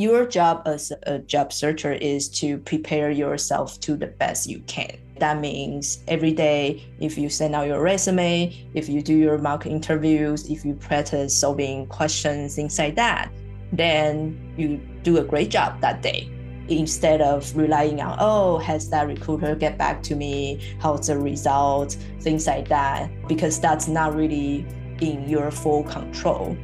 your job as a job searcher is to prepare yourself to the best you can. That means every day, if you send out your resume, if you do your mock interviews, if you practice solving questions, things like that, then you do a great job that day. Instead of relying on, oh, has that recruiter get back to me? How's the result? Things like that, because that's not really in your full control.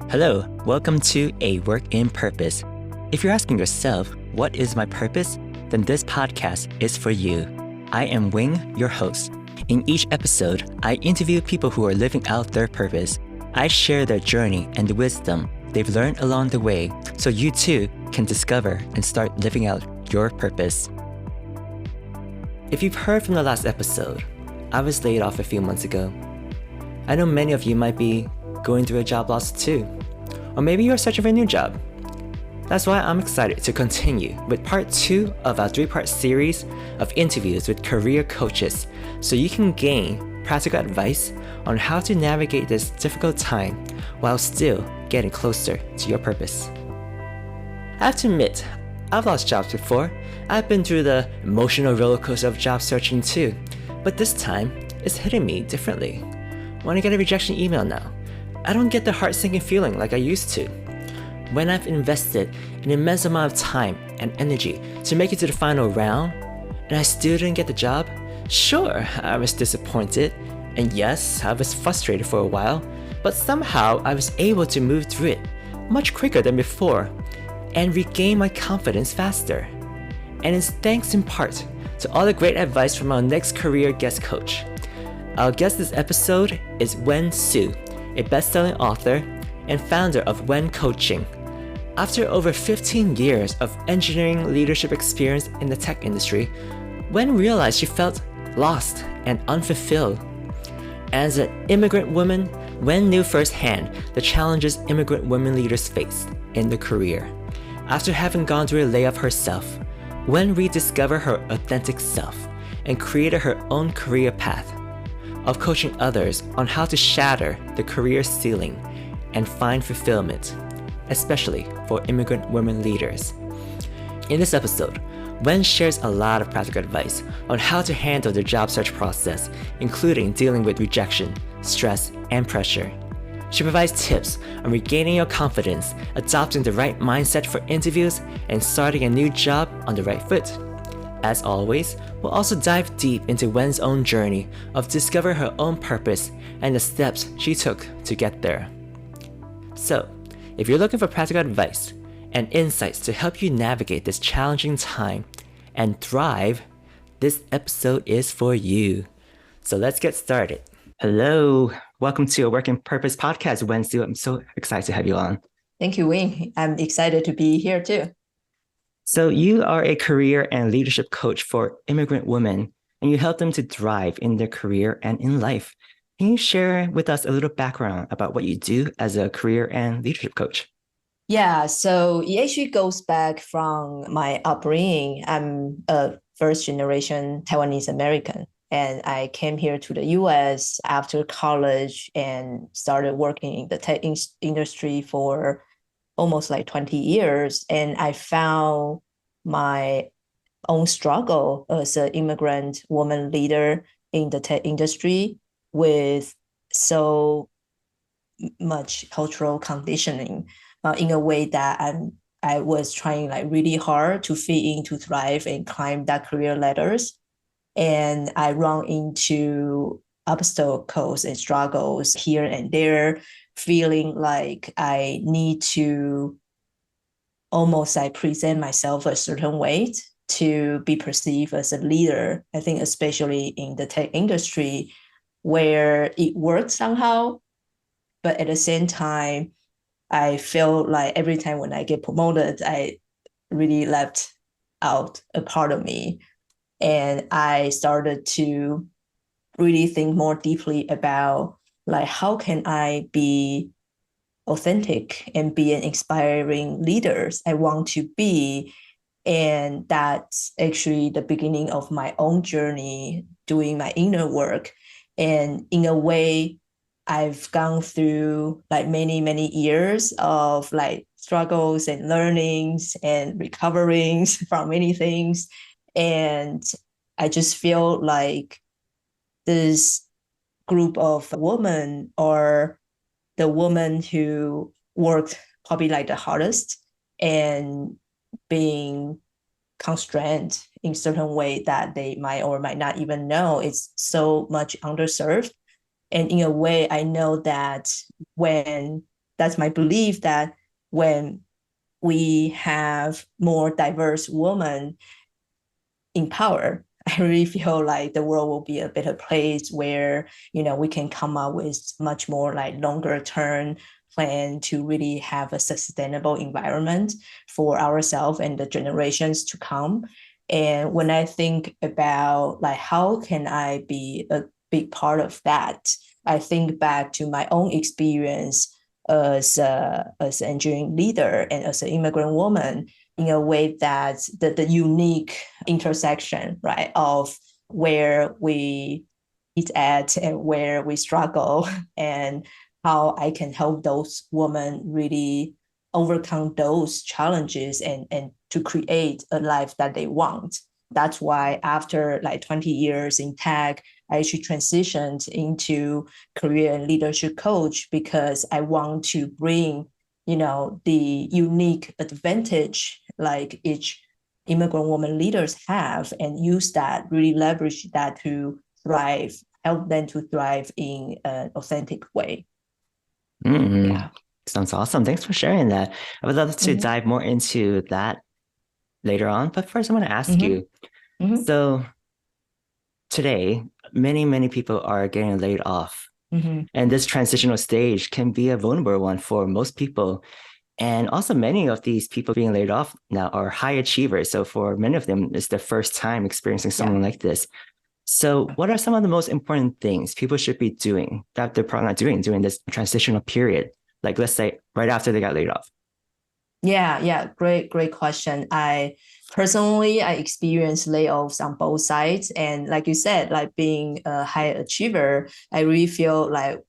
Hello, welcome to A Work in Purpose. If you're asking yourself, what is my purpose? Then this podcast is for you. I am Wing, your host. In each episode, I interview people who are living out their purpose. I share their journey and the wisdom they've learned along the way so you too can discover and start living out your purpose. If you've heard from the last episode, I was laid off a few months ago. I know many of you might be going through a job loss too, or maybe you're searching for a new job. That's why I'm excited to continue with part 2 of our 3-part series of interviews with career coaches so you can gain practical advice on how to navigate this difficult time while still getting closer to your purpose. I have to admit, I've lost jobs before. I've been through the emotional roller coaster of job searching too, but this time it's hitting me differently. When I get a rejection email now, I don't get the heart-sinking feeling like I used to. When I've invested an immense amount of time and energy to make it to the final round, and I still didn't get the job, sure, I was disappointed, and yes, I was frustrated for a while, but somehow I was able to move through it much quicker than before and regain my confidence faster. And it's thanks in part to all the great advice from our next career guest coach. Our guest this episode is Wen Hsu, a best-selling author and founder of Wen Coaching. After over 15 years of engineering leadership experience in the tech industry, Wen realized she felt lost and unfulfilled. As an immigrant woman, Wen knew firsthand the challenges immigrant women leaders face in their career. After having gone through a layoff herself, Wen rediscovered her authentic self and created her own career path of coaching others on how to shatter the career ceiling and find fulfillment, especially for immigrant women leaders. In this episode, Wen shares a lot of practical advice on how to handle the job search process, including dealing with rejection, stress, and pressure. She provides tips on regaining your confidence, adopting the right mindset for interviews, and starting a new job on the right foot. As always, we'll also dive deep into Wen's own journey of discovering her own purpose and the steps she took to get there. So, if you're looking for practical advice and insights to help you navigate this challenging time and thrive, this episode is for you. So let's get started. Hello, welcome to A Work in Purpose podcast, Wen Hsu. I'm so excited to have you on. Thank you, Wing. I'm excited to be here too. So you are a career and leadership coach for immigrant women, and you help them to thrive in their career and in life. Can you share with us a little background about what you do as a career and leadership coach? Yeah, so it actually goes back from my upbringing. I'm a first-generation Taiwanese American, and I came here to the US after college and started working in the tech industry for almost like 20 years. And I found my own struggle as an immigrant woman leader in the tech industry with so much cultural conditioning in a way that I was trying like really hard to fit in, to thrive and climb that career ladders. And I run into obstacles and struggles here and there, feeling like I need to almost like present myself a certain way to be perceived as a leader. I think especially in the tech industry where it works somehow, but at the same time, I feel like every time when I get promoted, I really left out a part of me. And I started to really think more deeply about like, how can I be authentic and be an inspiring leader I want to be? And that's actually the beginning of my own journey doing my inner work. And in a way, I've gone through like many years of like struggles and learnings and recoverings from many things. And I just feel like this group of women are the women who worked probably like the hardest and being constrained in certain way that they might or might not even know it's so much underserved. And in a way, I know that when that's my belief that when we have more diverse women in power, I really feel like the world will be a better place where, we can come up with much more like longer term plan to really have a sustainable environment for ourselves and the generations to come. And when I think about like how can I be a big part of that, I think back to my own experience as an engineering leader and as an immigrant woman in a way that the unique intersection, right, of where we eat at and where we struggle and how I can help those women really overcome those challenges and to create a life that they want. That's why after like 20 years in tech, I actually transitioned into career and leadership coach because I want to bring, the unique advantage like each immigrant woman leaders have and use that, really leverage that to thrive, help them to thrive in an authentic way. Yeah. Sounds awesome. Thanks for sharing that. I would love to dive more into that later on. But first, I want to ask you, so today, many people are getting laid off. And this transitional stage can be a vulnerable one for most people. And also many of these people being laid off now are high achievers. So for many of them, it's their first time experiencing something like this. So what are some of the most important things people should be doing that they're probably not doing during this transitional period? Like, let's say right after they got laid off. Yeah. Great question. I experienced layoffs on both sides. And like you said, like being a high achiever, I really feel like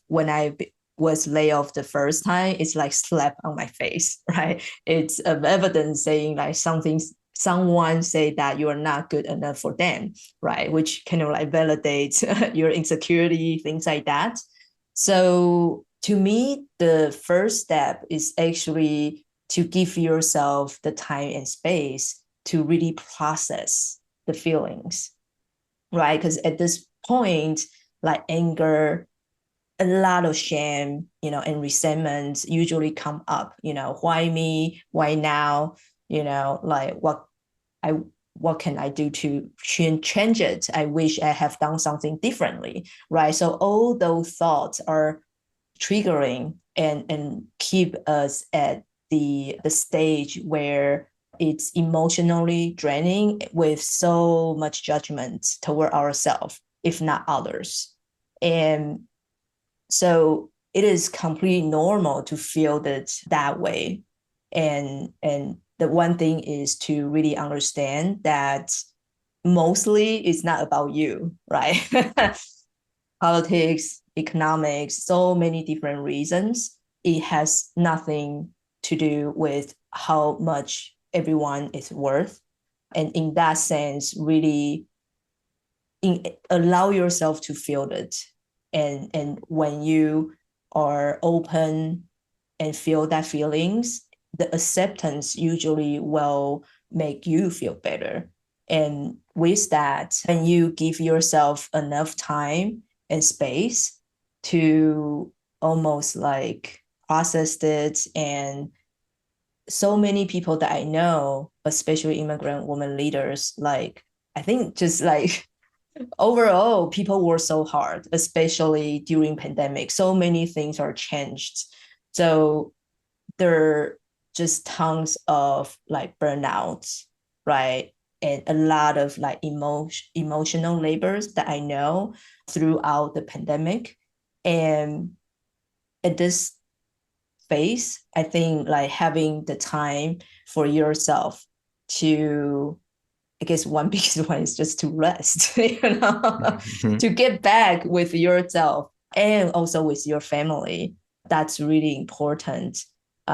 when I was laid off the first time, it's like slap on my face, right? It's evidence saying like someone say that you are not good enough for them, right? Which kind of like validates your insecurity, things like that. So to me, the first step is actually to give yourself the time and space to really process the feelings, right? Because at this point, like anger, a lot of shame, and resentment usually come up, why me? Why now? Like what can I do to change it? I wish I have done something differently, right? So all those thoughts are triggering and keep us at the stage where it's emotionally draining with so much judgment toward ourselves, if not others. And so it is completely normal to feel that way. And the one thing is to really understand that mostly it's not about you, right? Politics, economics, so many different reasons. It has nothing to do with how much everyone is worth. And in that sense, really allow yourself to feel it. And when you are open and feel that feelings, the acceptance usually will make you feel better. And with that, when you give yourself enough time and space to almost like process it, and so many people that I know, especially immigrant women leaders, like I think just like overall people work so hard, especially during pandemic, so many things are changed. So there are just tons of like burnouts, right? And a lot of like emotional labors that I know throughout the pandemic. And at this phase, I think like having the time for yourself to, I guess one biggest one is just to rest, to get back with yourself and also with your family. That's really important.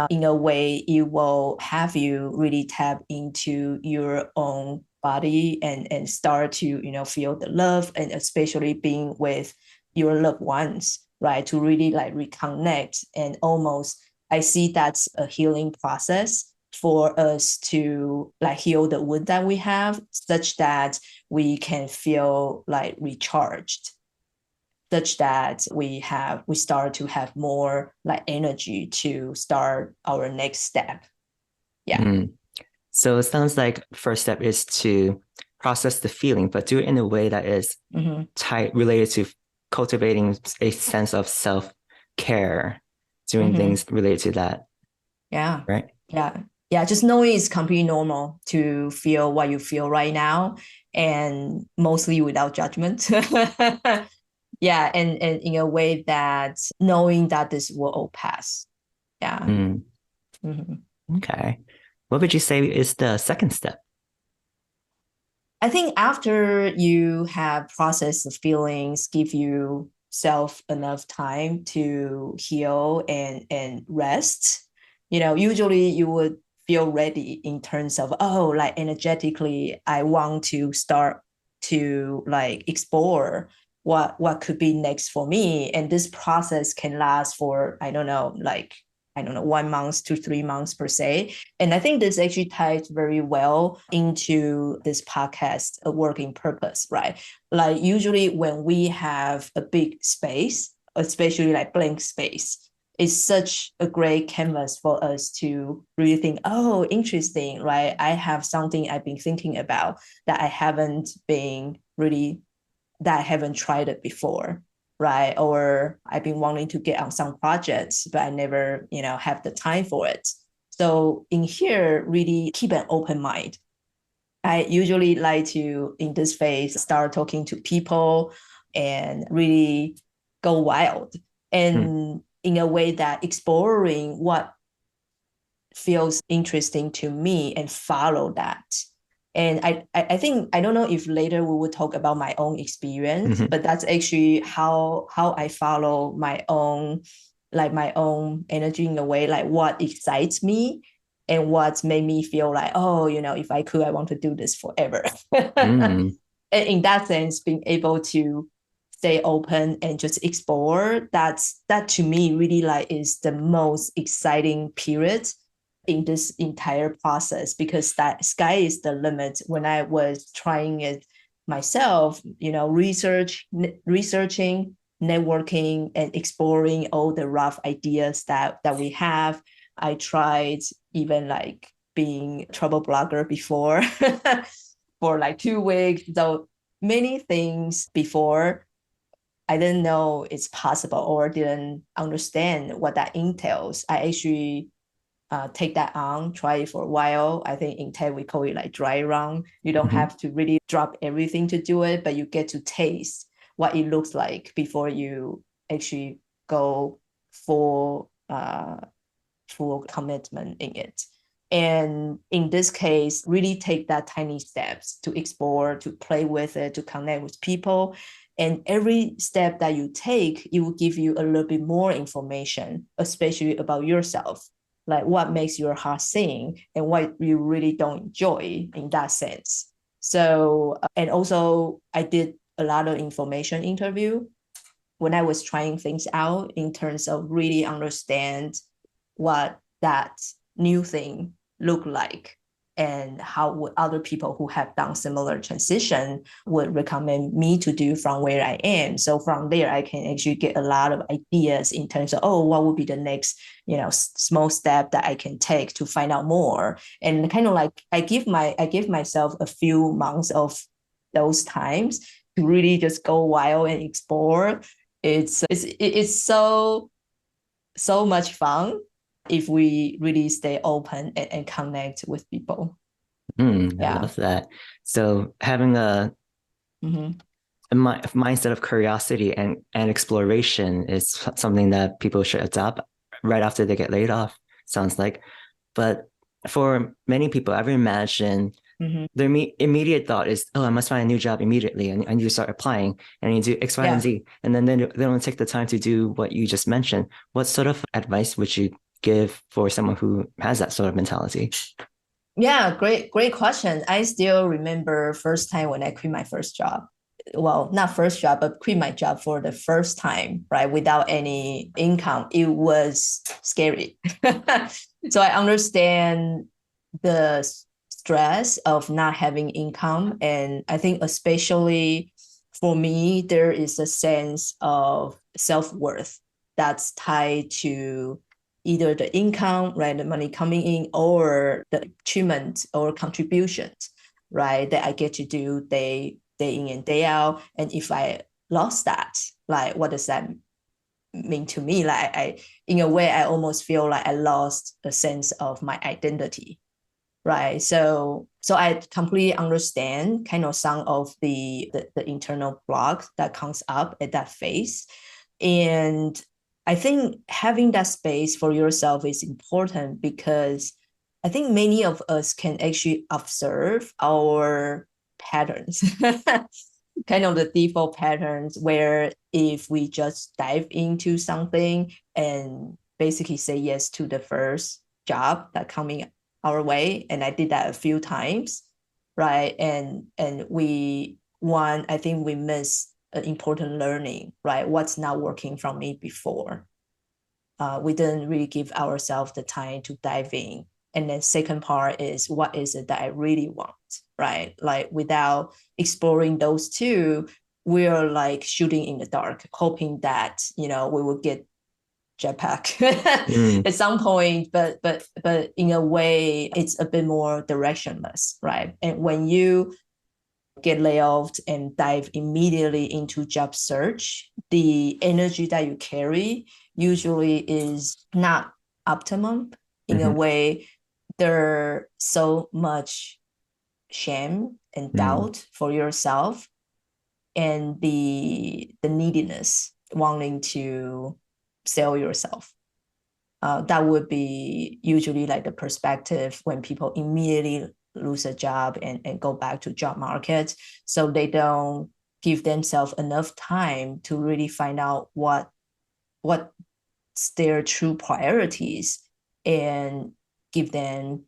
in a way, it will have you really tap into your own body and start to, feel the love, and especially being with your loved ones, right? To really like reconnect, and almost I see that's a healing process for us to like heal the wound that we have, such that we can feel like recharged, such that we start to have more like energy to start our next step. Yeah. Mm. So it sounds like first step is to process the feeling, but do it in a way that is related to cultivating a sense of self-care, doing things related to that. Yeah. Right? Yeah. Yeah. Just knowing it's completely normal to feel what you feel right now, and mostly without judgment. Yeah. And in a way that knowing that this will all pass. Yeah. Mm. Okay. What would you say is the second step? I think after you have processed the feelings, give yourself enough time to heal and rest. Usually you would feel ready in terms of, oh, like energetically, I want to start to like explore what could be next for me. And this process can last for, I don't know, 1 month to 3 months per se. And I think this actually ties very well into this podcast, a working purpose, right? Like usually when we have a big space, especially like blank space, it's such a great canvas for us to really think, oh, interesting, right? I have something I've been thinking about that I haven't tried it before, right? Or I've been wanting to get on some projects, but I never, have the time for it. So in here, really keep an open mind. I usually like to, in this phase, start talking to people and really go wild. And in a way that exploring what feels interesting to me and follow that. And I think, I don't know if later we will talk about my own experience, but that's actually how I follow my own energy in a way, like what excites me and what made me feel like, oh, if I could, I want to do this forever. And in that sense, being able to stay open and just explore, that to me really like is the most exciting period in this entire process, because that sky is the limit. When I was trying it myself, researching, networking, and exploring all the rough ideas that we have. I tried even like being a travel blogger before for like 2 weeks. So many things before. I didn't know it's possible or didn't understand what that entails. I actually take that on, try it for a while. I think in tech, we call it like dry run. You don't have to really drop everything to do it, but you get to taste what it looks like before you actually go full commitment in it. And in this case, really take that tiny steps to explore, to play with it, to connect with people. And every step that you take, it will give you a little bit more information, especially about yourself, like what makes your heart sing and what you really don't enjoy in that sense. So, and also I did a lot of information interview when I was trying things out in terms of really understand what that new thing look like and how would other people who have done similar transition would recommend me to do from where I am. So from there, I can actually get a lot of ideas in terms of, oh, what would be the next, small step that I can take to find out more. And kind of like I give myself a few months of those times to really just go wild and explore. It's so much fun if we really stay open and connect with people. I love that. So having a mindset of curiosity and exploration is something that people should adopt right after they get laid off, sounds like. But for many people, I would imagine their immediate thought is, oh, I must find a new job immediately. And I need to start applying and you do X, Y, and Z. And then they don't take the time to do what you just mentioned. What sort of advice would you give for someone who has that sort of mentality? Yeah, great question. I still remember first time when I quit my first job. Well, not first job, but quit my job for the first time, right? Without any income. It was scary. So I understand the stress of not having income. And I think especially for me, there is a sense of self-worth that's tied to either the income, right, the money coming in, or the achievement or contributions, right, that I get to do day in and day out. And if I lost that, like, what does that mean to me? Like, in a way, I almost feel like I lost a sense of my identity, right? So I completely understand kind of some of the internal block that comes up at that phase. And I think having that space for yourself is important because I think many of us can actually observe our patterns, kind of the default patterns, where if we just dive into something and basically say yes to the first job that coming our way, and I did that a few times, right? And I think we miss an important learning, right? What's not working from me before. We didn't really give ourselves the time to dive in. And then second part is, what is it that I really want, right? Like, without exploring those two, we're like shooting in the dark, hoping that, we will get jetpack at some point, but in a way, it's a bit more directionless, right? And when you get laid off and dive immediately into job search, the energy that you carry usually is not optimum. In a way, there's so much shame and doubt for yourself, and the neediness, wanting to sell yourself. That would be usually like the perspective when people immediately lose a job and go back to job market. So they don't give themselves enough time to really find out what's their true priorities, and give them,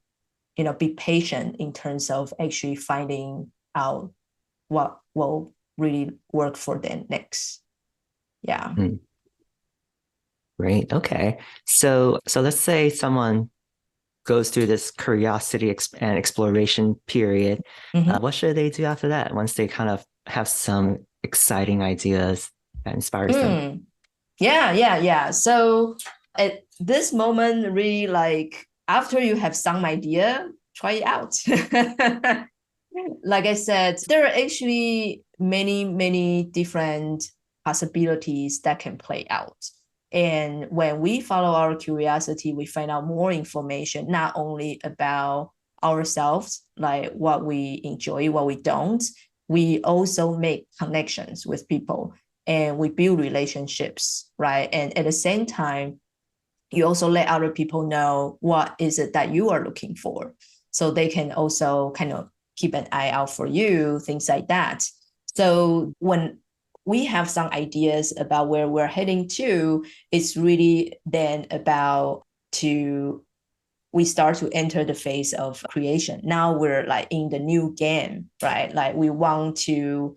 be patient in terms of actually finding out what will really work for them next. Yeah. Great. Okay. So let's say someone goes through this curiosity and exploration period. What should they do after that once they kind of have some exciting ideas that inspires them? Yeah. So at this moment, really, like, after you have some idea, try it out. Like I said, there are actually many different possibilities that can play out. And when we follow our curiosity, we find out more information, not only about ourselves, like what we enjoy, what we don't. We also make connections with people, and we build relationships, right? And at the same time, you also let other people know what is it that you are looking for, so they can also kind of keep an eye out for you, things like that. So when we have some ideas about where we're heading to, it's really then about we start to enter the phase of creation. Now we're like in the new game, right? Like, we want to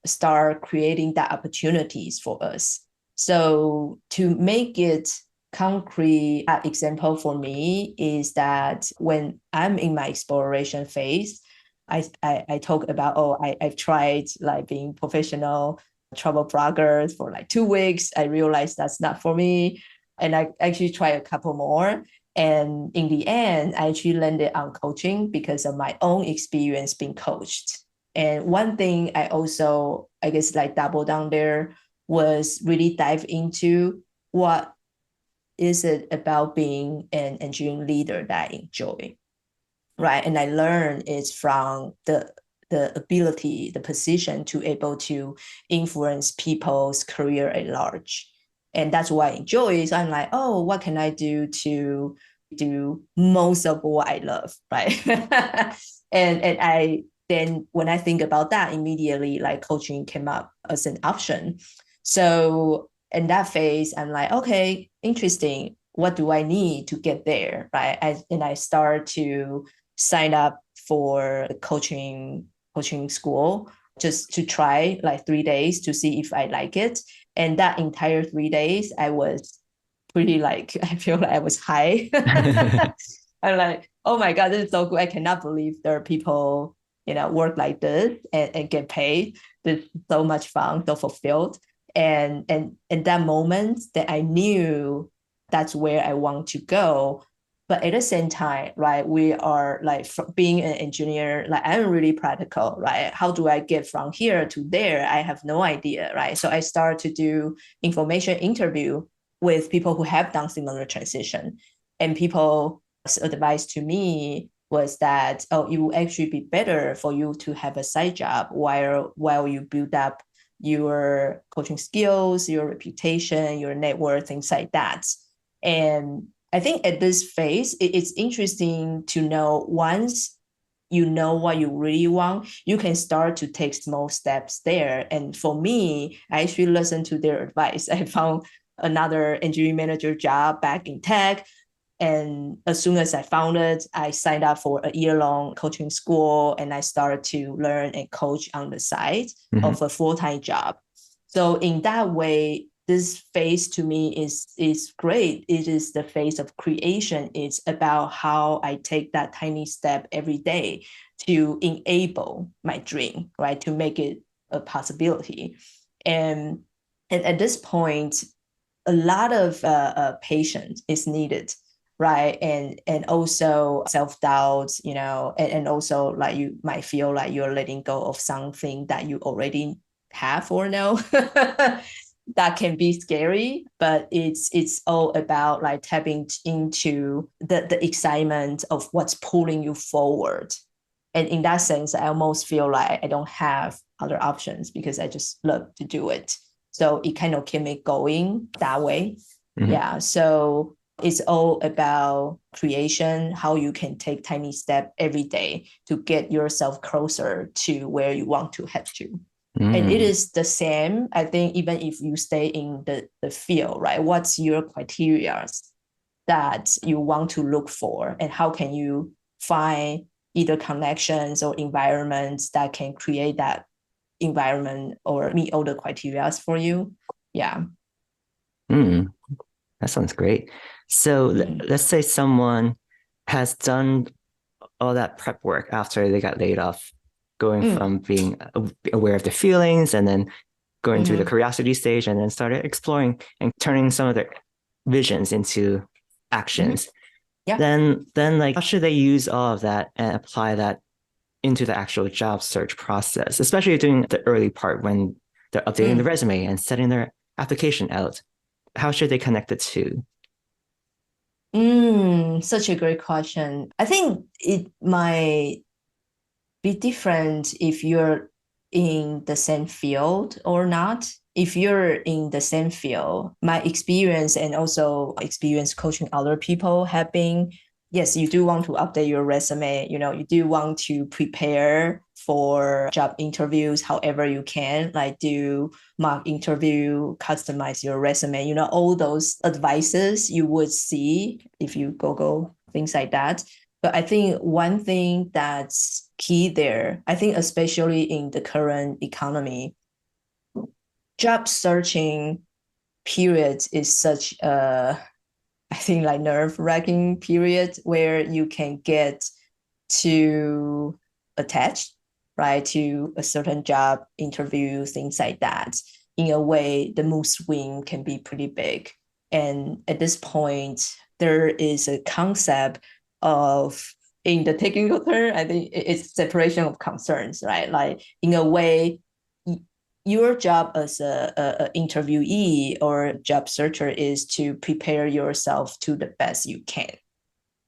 start creating that opportunities for us. So to make it concrete, example for me is that when I'm in my exploration phase, I talk about, I've tried like being professional travel blogger for like 2 weeks. I realized that's not for me. And I actually tried a couple more. And in the end, I actually landed on coaching because of my own experience being coached. And one thing I also, I guess, like double down there was really dive into what is it about being an engineering leader that I enjoy, right? And I learned it's from the ability, the position to able to influence people's career at large. And that's what I enjoy. So I'm like, oh, what can I do to do most of what I love, right? and I then, when I think about that, immediately like coaching came up as an option. So in that phase, I'm like, okay, interesting. what do I need to get there, right? And I start to sign up for a coaching school just to try like 3 days to see if I like it. And that entire 3 days, I was pretty like, I feel like I was high. I'm like, oh my God, this is so good. I cannot believe there are people, work like this and get paid. This is so much fun, so fulfilled. And that moment that I knew that's where I want to go. But at the same time, right, we are like being an engineer, like I'm really practical, right? How do I get from here to there? I have no idea, right? So I start to do information interview with people who have done similar transition. And people's advice to me was that, oh, it will actually be better for you to have a side job while you build up your coaching skills, your reputation, your network, things like that. And I think at this phase, it's interesting to know once you know what you really want, you can start to take small steps there. And for me, I actually listened to their advice. I found another engineering manager job back in tech. And as soon as I found it, I signed up for a year-long coaching school and I started to learn and coach on the side of a full-time job. So in that way, this phase to me is great. It is the phase of creation. It's about how I take that tiny step every day to enable my dream, right? To make it a possibility. And at this point, a lot of patience is needed, right? And also self-doubt, and also like you might feel like you're letting go of something that you already have or know. That can be scary, but it's all about like tapping into the excitement of what's pulling you forward. And in that sense, I almost feel like I don't have other options because I just love to do it. So it kind of kept me going that way. Yeah. So it's all about creation, how you can take tiny step every day to get yourself closer to where you want to head to. And it is the same, I think, even if you stay in the field, right? What's your criteria that you want to look for? And how can you find either connections or environments that can create that environment or meet all the criteria for you? Yeah. That sounds great. So let's say someone has done all that prep work after they got laid off, going from being aware of the feelings and then going through the curiosity stage and then started exploring and turning some of their visions into actions. Yeah. Then like how should they use all of that and apply that into the actual job search process, especially during the early part when they're updating the resume and setting their application out? How should they connect the two? Such a great question. I think it might be different if you're in the same field or not. If you're in the same field, my experience and also experience coaching other people have been, yes, you do want to update your resume. You do want to prepare for job interviews however you can, like do mock interview, customize your resume, all those advices you would see if you Google things like that. But I think one thing that's key there, I think especially in the current economy, job searching period is such a, I think, like nerve-wracking period where you can get too attached, right, to a certain job interview, things like that. In a way, the mood swing can be pretty big. And at this point, there is a concept of, in the technical term, I think it's separation of concerns, right? Like in a way, your job as a interviewee or job searcher is to prepare yourself to the best you can,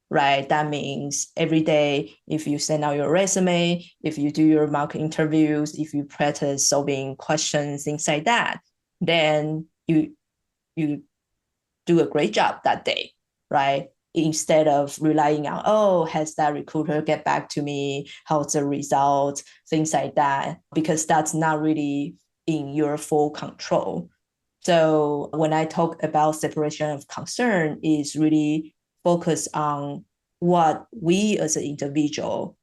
right? That means every day, if you send out your resume, if you do your mock interviews, if you practice solving questions, things like that, then you do a great job that day, right? Instead of relying on, oh, has that recruiter get back to me? How's the result? Things like that, because that's not really in your full control. So when I talk about separation of concern, is really focus on what we as an individual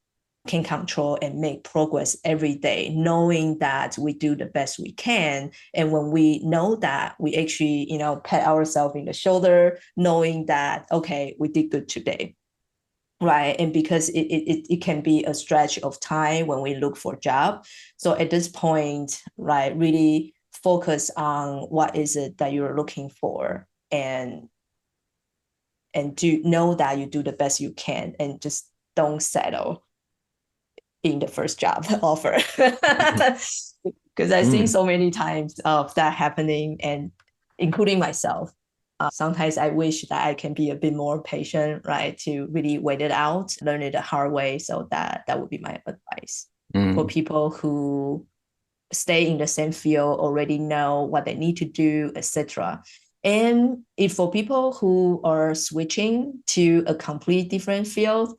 can control and make progress every day, knowing that we do the best we can. And when we know that, we actually, pat ourselves in the shoulder, knowing that, okay, we did good today. Right. And because it can be a stretch of time when we look for a job. So at this point, right, really focus on what is it that you're looking for, and do know that you do the best you can, and just don't settle in the first job offer. Because I've seen so many times of that happening, and including myself. Sometimes I wish that I can be a bit more patient, right, to really wait it out, learn it the hard way. So that would be my advice for people who stay in the same field, already know what they need to do, etc. And if for people who are switching to a complete different field,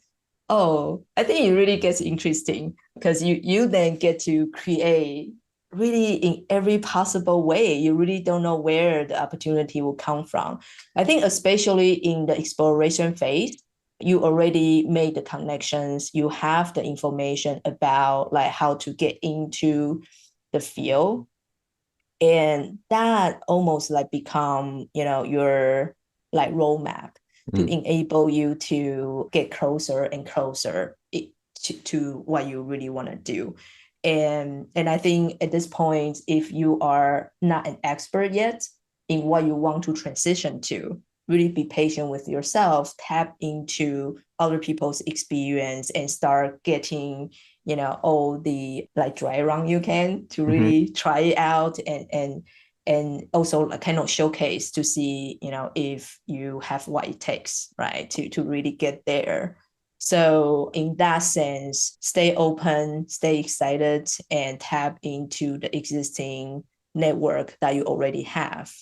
oh, I think it really gets interesting, because you then get to create really in every possible way. You really don't know where the opportunity will come from. I think especially in the exploration phase, you already made the connections, you have the information about like how to get into the field, and that almost like become your like roadmap to enable you to get closer and closer to what you really want to do. And I think at this point, if you are not an expert yet in what you want to transition to, really be patient with yourself, tap into other people's experience, and start getting all the like dry run you can to really try it out, and also like kind of showcase to see if you have what it takes, right, to really get there. So in that sense, stay open, stay excited, and tap into the existing network that you already have.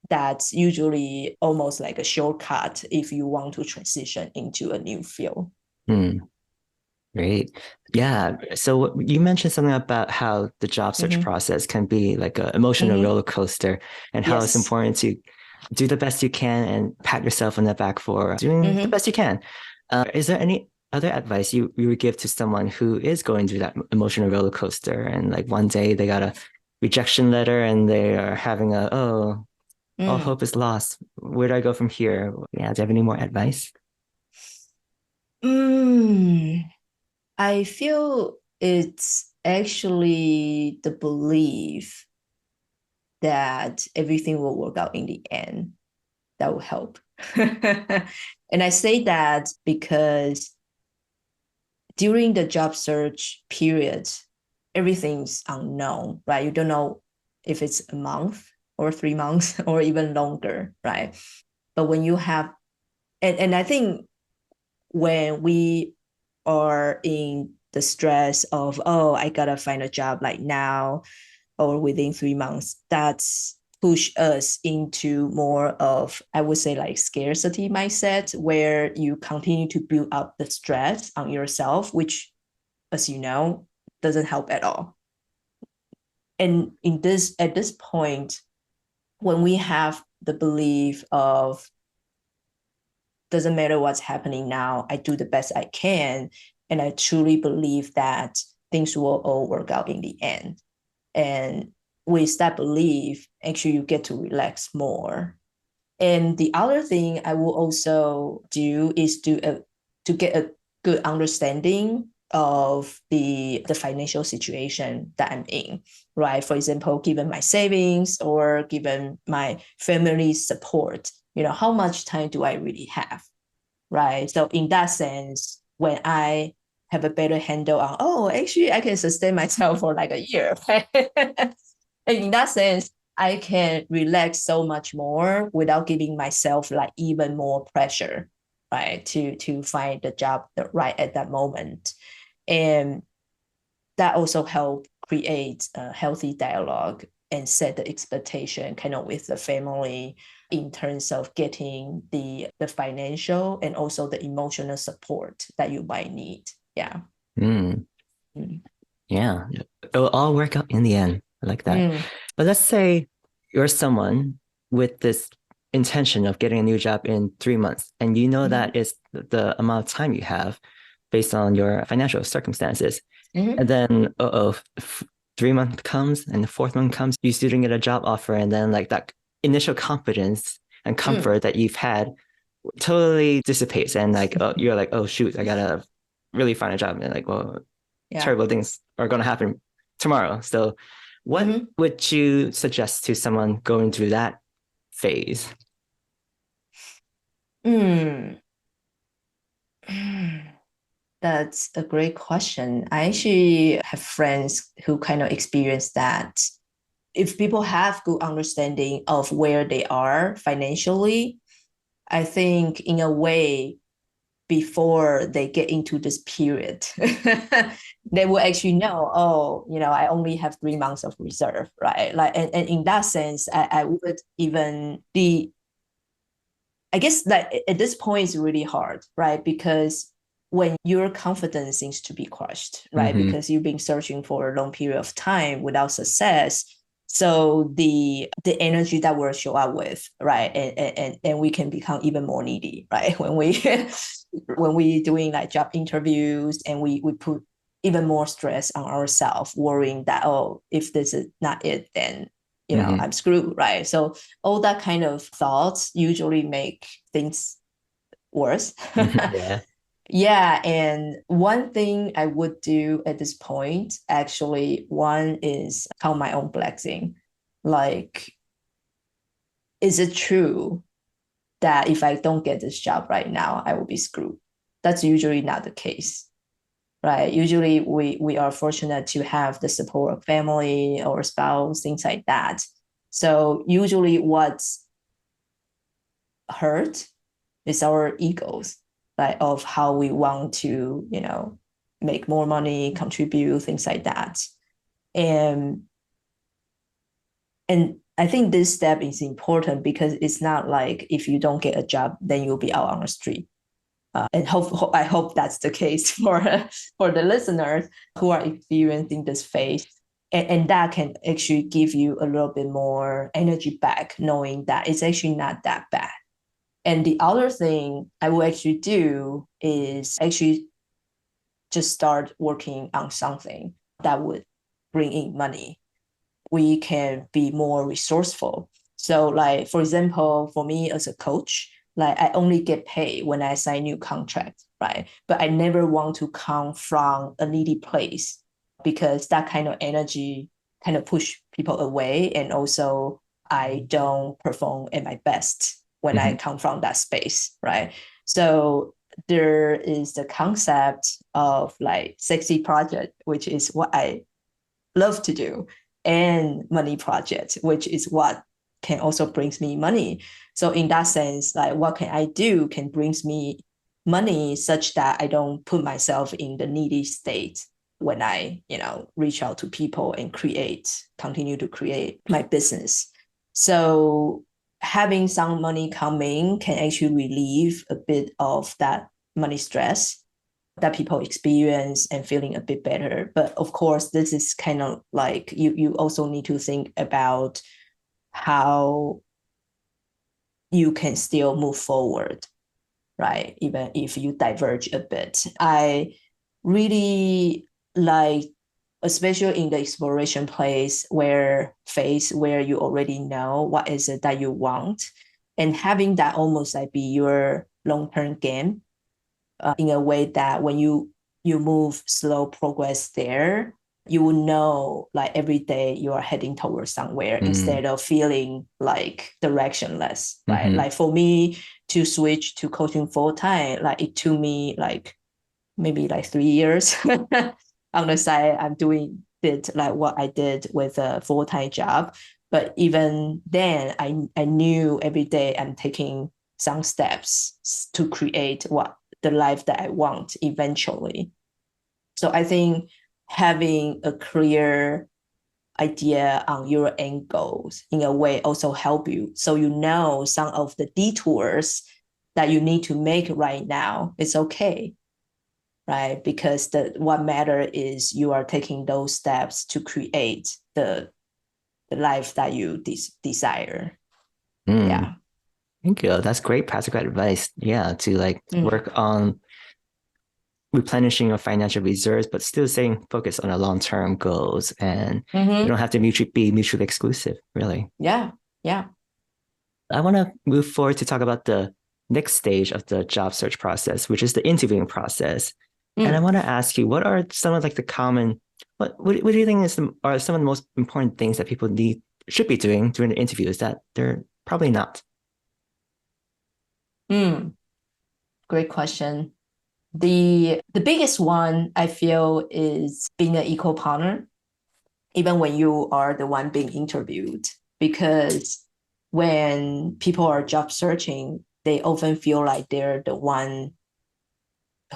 That's usually almost like a shortcut if you want to transition into a new field. Great. Yeah. So you mentioned something about how the job search process can be like an emotional roller coaster, and how it's important to do the best you can and pat yourself on the back for doing the best you can. Is there any other advice you would give to someone who is going through that emotional roller coaster, and like one day they got a rejection letter and they are having all hope is lost. Where do I go from here? Yeah. Do you have any more advice? I feel it's actually the belief that everything will work out in the end that will help. And I say that because during the job search period, everything's unknown, right? You don't know if it's a month or 3 months or even longer, right? But when you have, and I think when we are in the stress of, oh, I gotta find a job like now or within 3 months, that's push us into more of, I would say, like scarcity mindset, where you continue to build up the stress on yourself, which, as you know, doesn't help at all. And at this point, when we have the belief of, doesn't matter what's happening now, I do the best I can, and I truly believe that things will all work out in the end. And with that belief, actually you get to relax more. And the other thing I will also do is to get a good understanding of the financial situation that I'm in, right? For example, given my savings or given my family's support, how much time do I really have, right? So in that sense, when I have a better handle on, oh, actually I can sustain myself for like a year, right? And in that sense, I can relax so much more without giving myself like even more pressure, right? To find the job right at that moment. And that also help create a healthy dialogue and set the expectation kind of with the family in terms of getting the financial and also the emotional support that you might need. Yeah. Yeah. It'll all work out in the end. I like that. But let's say you're someone with this intention of getting a new job in 3 months, and you know that is the amount of time you have based on your financial circumstances. And then, 3 month comes and the fourth month comes, you still didn't get a job offer. And then like that initial confidence and comfort that you've had totally dissipates. And like, you're like, oh shoot, I gotta really find a job. And like, well, terrible things are going to happen tomorrow. So what would you suggest to someone going through that phase? That's a great question. I actually have friends who kind of experience that. If people have good understanding of where they are financially, I think in a way, before they get into this period, they will actually know, oh, I only have 3 months of reserve, right? Like, and in that sense, I would even be, I guess that at this point it's really hard, right? Because when your confidence seems to be crushed, right? Because you've been searching for a long period of time without success. So the energy that we'll show up with, right? And we can become even more needy, right? When we doing like job interviews and we put even more stress on ourselves, worrying that, oh, if this is not it, then I'm screwed, right? So all that kind of thoughts usually make things worse. Yeah. Yeah. And one thing I would do at this point, actually, one is count my own blessing. Like, is it true that if I don't get this job right now, I will be screwed? That's usually not the case, right? Usually we are fortunate to have the support of family or spouse, things like that. So usually what's hurt is our egos, right? Of how we want to, make more money, contribute, things like that. And I think this step is important because it's not like if you don't get a job, then you'll be out on the street. And I hope that's the case for the listeners who are experiencing this phase. And that can actually give you a little bit more energy back, knowing that it's actually not that bad. And the other thing I will actually do is actually just start working on something that would bring in money. We can be more resourceful. So like, for example, for me as a coach, like I only get paid when I sign new contract, right? But I never want to come from a needy place because that kind of energy kind of push people away. And also I don't perform at my best when I come from that space, right? So there is the concept of like sexy project, which is what I love to do, and money project, which is what can also brings me money. So in that sense, like what can I do can brings me money such that I don't put myself in the needy state when I, reach out to people and continue to create my business. So having some money coming can actually relieve a bit of that money stress that people experience and feeling a bit better. But of course, this is kind of like you also need to think about how you can still move forward, right? Even if you diverge a bit. I really like, especially in the exploration phase where you already know what is it that you want, and having that almost like be your long-term game, in a way that when you move slow progress there, you will know like every day you are heading towards somewhere instead of feeling like directionless, right? Like for me to switch to coaching full time, like it took me like maybe like 3 years. On the side, I'm doing it like what I did with a full-time job. But even then, I knew every day I'm taking some steps to create the life that I want eventually. So I think having a clear idea on your end goals in a way also help you. So you know some of the detours that you need to make right now, it's okay, right? Because what matter is you are taking those steps to create the the life that you desire. Mm, Yeah. thank you. That's great practical advice. Yeah, to like Mm. work on replenishing your financial reserves, but still staying focused on the long-term goals. And you Mm-hmm. don't have to be mutually exclusive, really. Yeah. Yeah. I want to move forward to talk about the next stage of the job search process, which is the interviewing process. And I Mm. want to ask you, what are some of like the common, what do you think are some of the most important things that people should be doing during the interviews that they're probably not? Mm. Great question. The biggest one I feel is being an equal partner, even when you are the one being interviewed. Because when people are job searching, they often feel like they're the one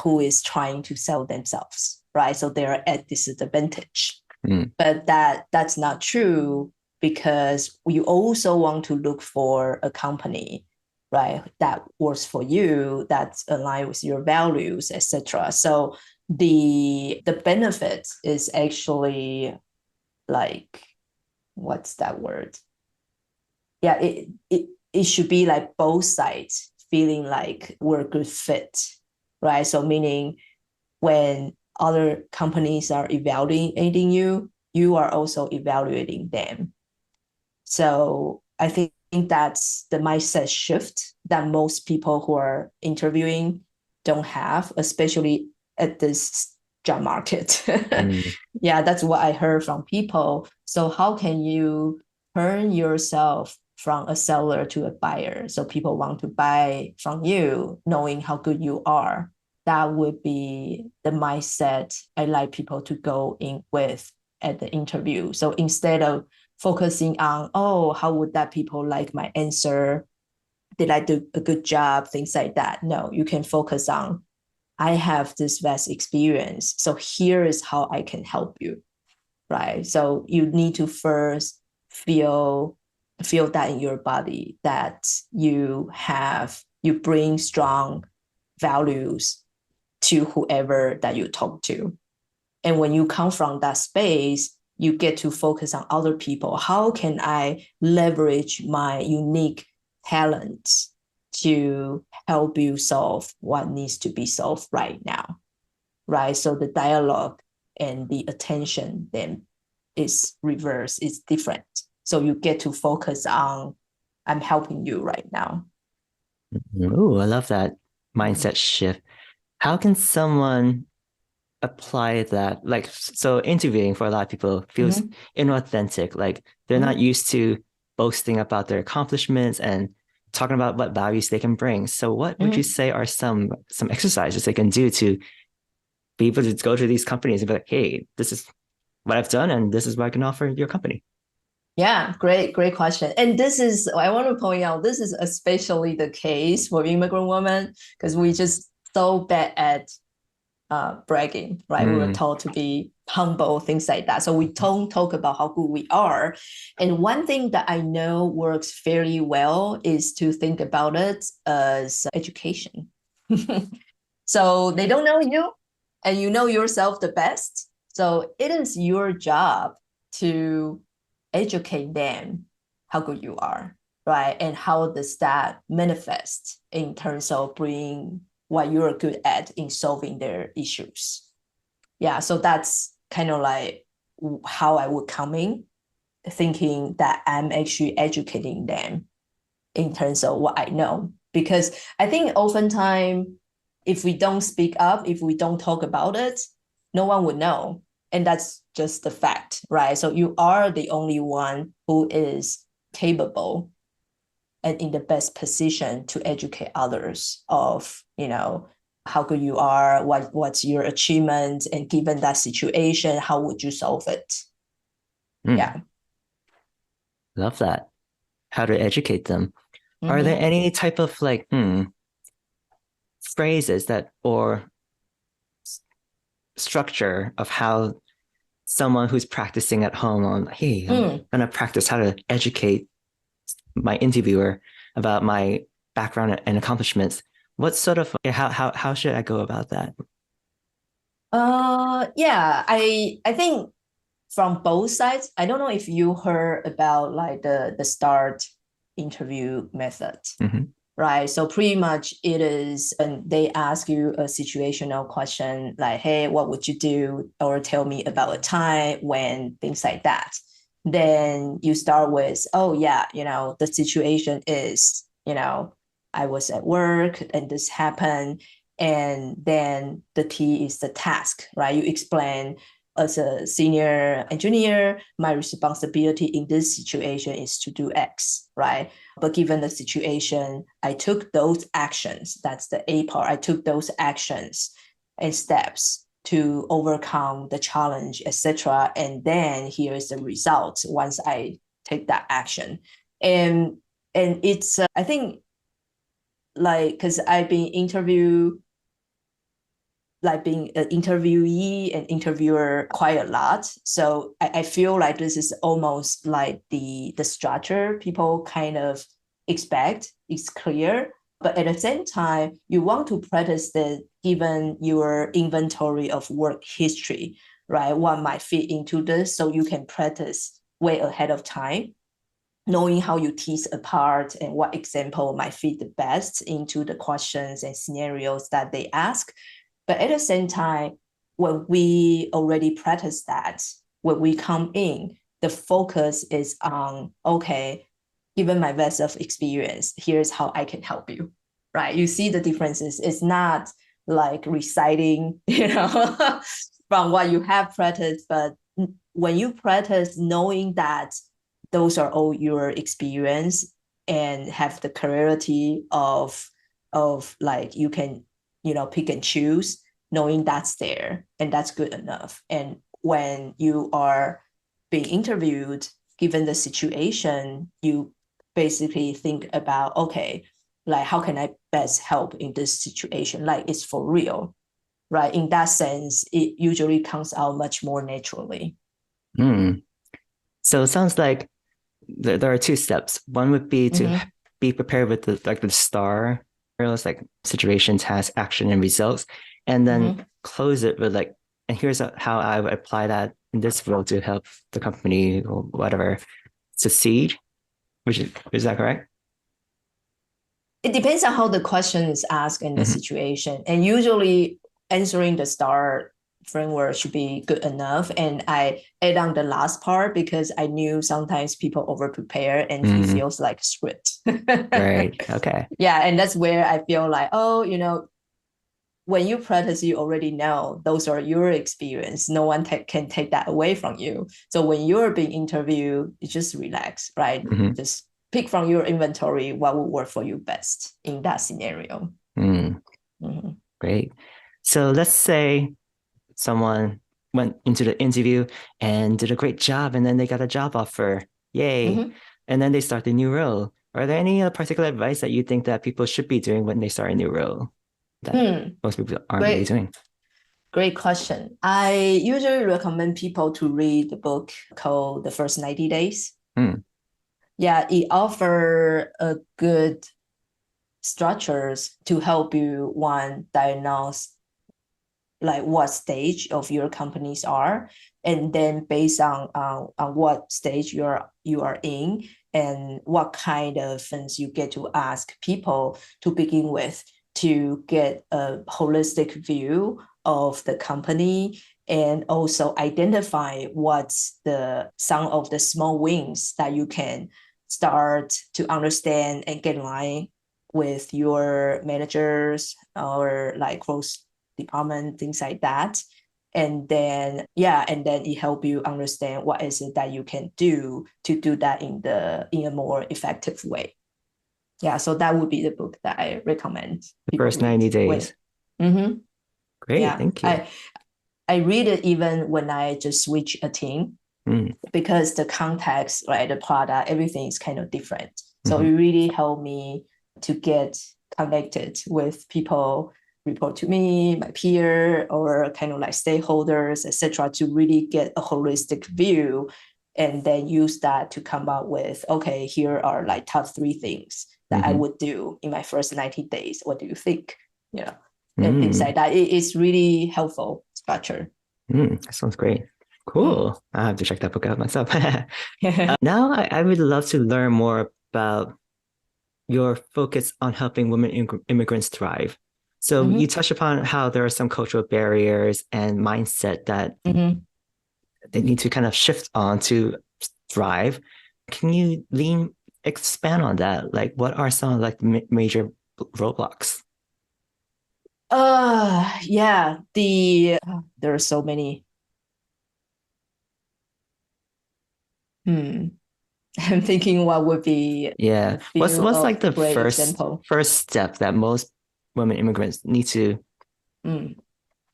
who is trying to sell themselves, right? So they're at disadvantage. Mm, But that's not true, because you also want to look for a company, right, that works for you, that's aligned with your values, etc. So the benefit is actually like, what's that word? Yeah, it should be like both sides feeling like we're a good fit, right? So meaning when other companies are evaluating you, you are also evaluating them. So I think that's the mindset shift that most people who are interviewing don't have, especially at this job market. mm, Yeah, that's what I heard from people. So how can you turn yourself from a seller to a buyer? So people want to buy from you, knowing how good you are. That would be the mindset I like people to go in with at the interview. So instead of focusing on, oh, how would that people like my answer? Did I do a good job? Things like that. No, you can focus on, I have this vast experience. So here is how I can help you. Right. So you need to first feel that in your body, that you bring strong values to whoever that you talk to. And when you come from that space, you get to focus on other people. How can I leverage my unique talents to help you solve what needs to be solved right now? Right. So the dialogue and the attention then is reverse, it's different. So you get to focus on, I'm helping you right now. Ooh, I love that mindset shift. How can someone apply that? Like, so interviewing for a lot of people feels Mm-hmm. inauthentic. Like they're not Mm-hmm. used to boasting about their accomplishments and talking about what values they can bring. So what would you Mm-hmm. say are some exercises they can do to be able to go to these companies and be like, hey, this is what I've done and this is what I can offer your company? Yeah, great question. And this is, I want to point out, this is especially the case for immigrant women, because we just so bad at bragging, right? We were Mm, told to be humble, things like that. So we don't talk about how good we are. And one thing that I know works fairly well is to think about it as education. So they don't know you, and you know yourself the best. So it is your job to educate them how good you are, right? And how does that manifest in terms of bringing what you're good at in solving their issues. Yeah, so that's kind of like how I would come in, thinking that I'm actually educating them in terms of what I know. Because I think oftentimes, if we don't speak up, if we don't talk about it, no one would know. And that's just the fact, right? So you are the only one who is capable and in the best position to educate others of, how good you are, what's your achievement, and given that situation, how would you solve it? mm, Yeah. love that. How to educate them. Are there Mm-hmm. any type of like phrases that or structure of how someone who's practicing at home on, hey, I'm Mm. gonna practice how to educate my interviewer about my background and accomplishments. What sort of how should I go about that? Yeah, I think from both sides. I don't know if you heard about like the START interview method. Mm-hmm. Right. So pretty much it is, and they ask you a situational question like, hey, what would you do? Or tell me about a time when things like that. Then you start with, oh, yeah, the situation is, I was at work and this happened. And then the key is the task, right? You explain, as a senior engineer, my responsibility in this situation is to do X, right? But given the situation, I took those actions. That's the A part. I took those actions and steps to overcome the challenge, etc. And then here is the result once I take that action. And it's I think like because I've been interviewed, like being an interviewee and interviewer quite a lot. So I feel like this is almost like the structure people kind of expect. It's clear. But at the same time, you want to practice that given your inventory of work history, right? What might fit into this, so you can practice way ahead of time, knowing how you tease apart and what example might fit the best into the questions and scenarios that they ask. But at the same time, when we already practice that, when we come in, the focus is on, okay, given my vast of experience, here's how I can help you, right? You see the differences. It's not like reciting, from what you have practiced, but when you practice knowing that those are all your experience and have the clarity of like you can pick and choose, knowing that's there and that's good enough. And when you are being interviewed, given the situation, you basically think about, okay, like how can I best help in this situation? Like it's for real, right? In that sense, it usually comes out much more naturally. So it sounds like there are two steps. One would be to be prepared with the STAR, like situation, task, action, and results, and then close it with like, and here's how I would apply that in this role to help the company or whatever succeed. Is that correct? It depends on how the question is asked and the situation. And usually answering the STAR framework should be good enough. And I add on the last part because I knew sometimes people over prepare and it feels like a script. Right. Okay. Yeah. And that's where I feel like, oh, when you practice, you already know those are your experience. No one can take that away from you. So when you're being interviewed, you just relax, right? Just pick from your inventory what will work for you best in that scenario. Great. So let's say someone went into the interview and did a great job, and then they got a job offer. Yay. And then they start a new role. Are there any particular advice that you think that people should be doing when they start a new role that most people aren't really doing? Great question. I usually recommend people to read the book called The First 90 Days. Yeah, it offers a good structures to help you, one, diagnose like what stage of your companies are, and then based on what stage you are in and what kind of things you get to ask people to begin with to get a holistic view of the company, and also identify what's some of the small wins that you can start to understand and get in line with your managers or like cross department, things like that. And then it help you understand what is it that you can do to do that in a more effective way. Yeah, so that would be the book that I recommend. The First 90 Days. Great, yeah. Thank you. I read it even when I just switch a team because the context, right, the product, everything is kind of different. So it really helped me to get connected with people report to me, my peer, or kind of like stakeholders, etc., to really get a holistic view, and then use that to come up with, okay, here are like top 3 things that I would do in my first 90 days. What do you think? And things like that. It's really helpful structure. That sounds great. Cool. I have to check that book out myself. Now I would love to learn more about your focus on helping women immigrants thrive. So you Mhm. touched upon how there are some cultural barriers and mindset that Mhm. they need to kind of shift on to thrive. Can you expand on that? Like, what are some like major roadblocks? Yeah, there are so many. Hmm. I'm thinking what would be Yeah. a What's few what's of like the great first example. first step that most women immigrants need to Mm.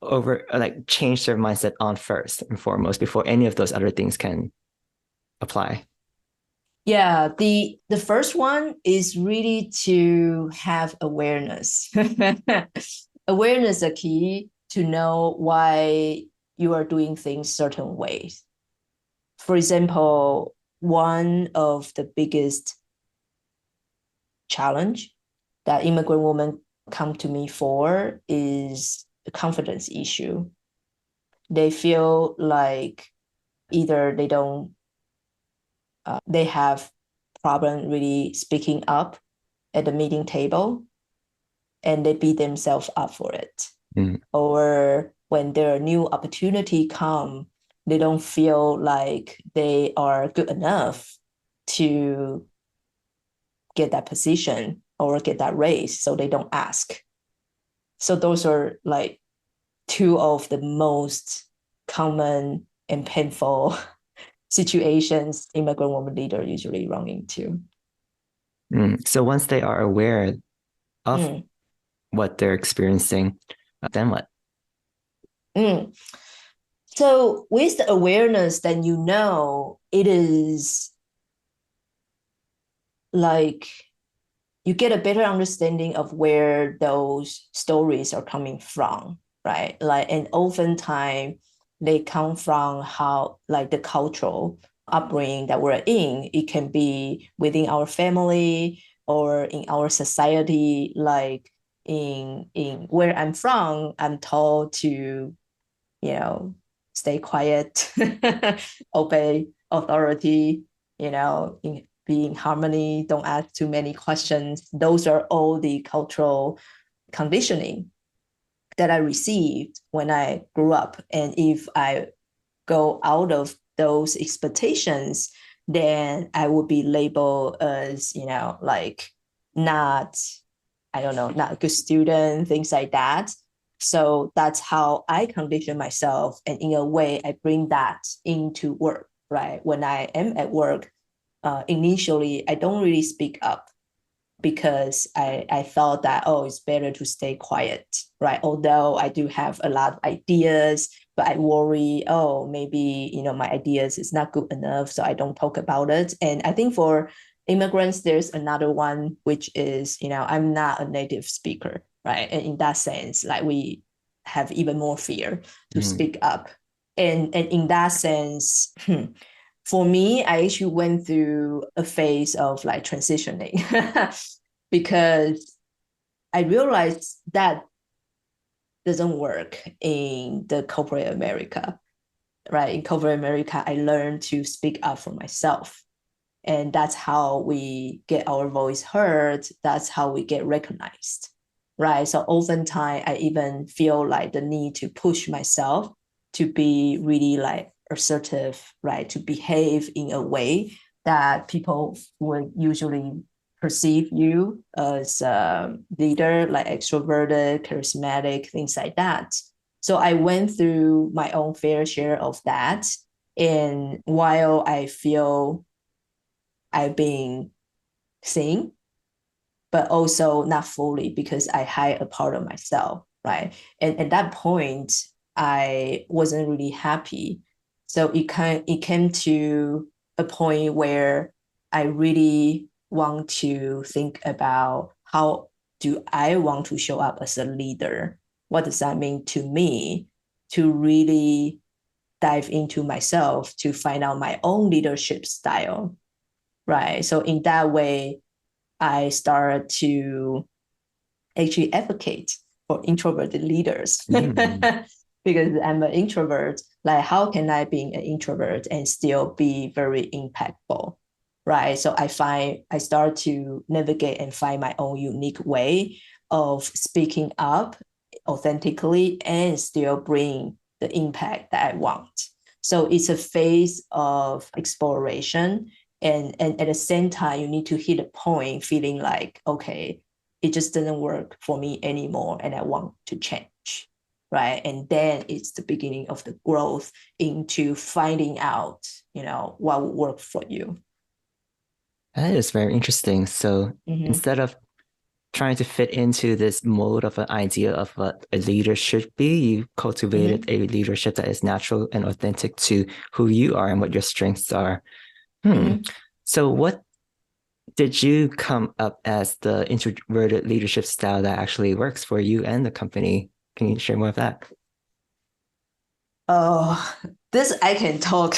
like change their mindset on first and foremost before any of those other things can apply? Yeah, the first one is really to have awareness. Awareness is a key to know why you are doing things certain ways. For example, one of the biggest challenge that immigrant women come to me for is the confidence issue. They feel like either they have problem really speaking up at the meeting table and they beat themselves up for it. Mm. Or when their new opportunity come, they don't feel like they are good enough to get that position or get that raise, so they don't ask. So those are like two of the most common and painful situations immigrant woman leader usually run into. Mm. So once they are aware of Mm, what they're experiencing, then what? mm. So with the awareness, then you know it is like you get a better understanding of where those stories are coming from, right? Like, and oftentimes they come from how, like, the cultural upbringing that we're in. It can be within our family or in our society. Like in where I'm from, I'm told to, you know, stay quiet, obey authority, be in harmony, don't ask too many questions. Those are all the cultural conditioning that I received when I grew up. And if I go out of those expectations, then I would be labeled as, like not, I don't know, not a good student, things like that. So that's how I condition myself. And in a way, I bring that into work, right? When I am at work, initially, I don't really speak up because I thought that, oh, it's better to stay quiet, right? Although I do have a lot of ideas, but I worry, oh, maybe, my ideas is not good enough, so I don't talk about it. And I think for immigrants, there's another one, which is, I'm not a native speaker, right? And in that sense, like we have even more fear to Mm. speak up. And in that sense, for me, I actually went through a phase of like transitioning because I realized that doesn't work in the corporate America, right? In corporate America, I learned to speak up for myself. And that's how we get our voice heard. That's how we get recognized, right? So oftentimes, I even feel like the need to push myself to be really like assertive, right? To behave in a way that people would usually perceive you as a leader, like extroverted, charismatic, things like that. So I went through my own fair share of that. And while I feel I've been seen, but also not fully because I hide a part of myself, right? And at that point, I wasn't really happy. So it came to a point where I really want to think about how do I want to show up as a leader? What does that mean to me? To really dive into myself to find out my own leadership style, right? So in that way, I started to actually advocate for introverted leaders. Mm. because I'm an introvert. Like, how can I be an introvert and still be very impactful? Right. So I start to navigate and find my own unique way of speaking up authentically and still bring the impact that I want. So it's a phase of exploration. And at the same time, you need to hit a point feeling like, okay, it just doesn't work for me anymore and I want to change. Right. And then it's the beginning of the growth into finding out, what will work for you. That is very interesting. So instead of trying to fit into this mold of an idea of what a leader should be, you cultivated a leadership that is natural and authentic to who you are and what your strengths are. So what did you come up as the introverted leadership style that actually works for you and the company? Can you share more of that? Oh, this I can talk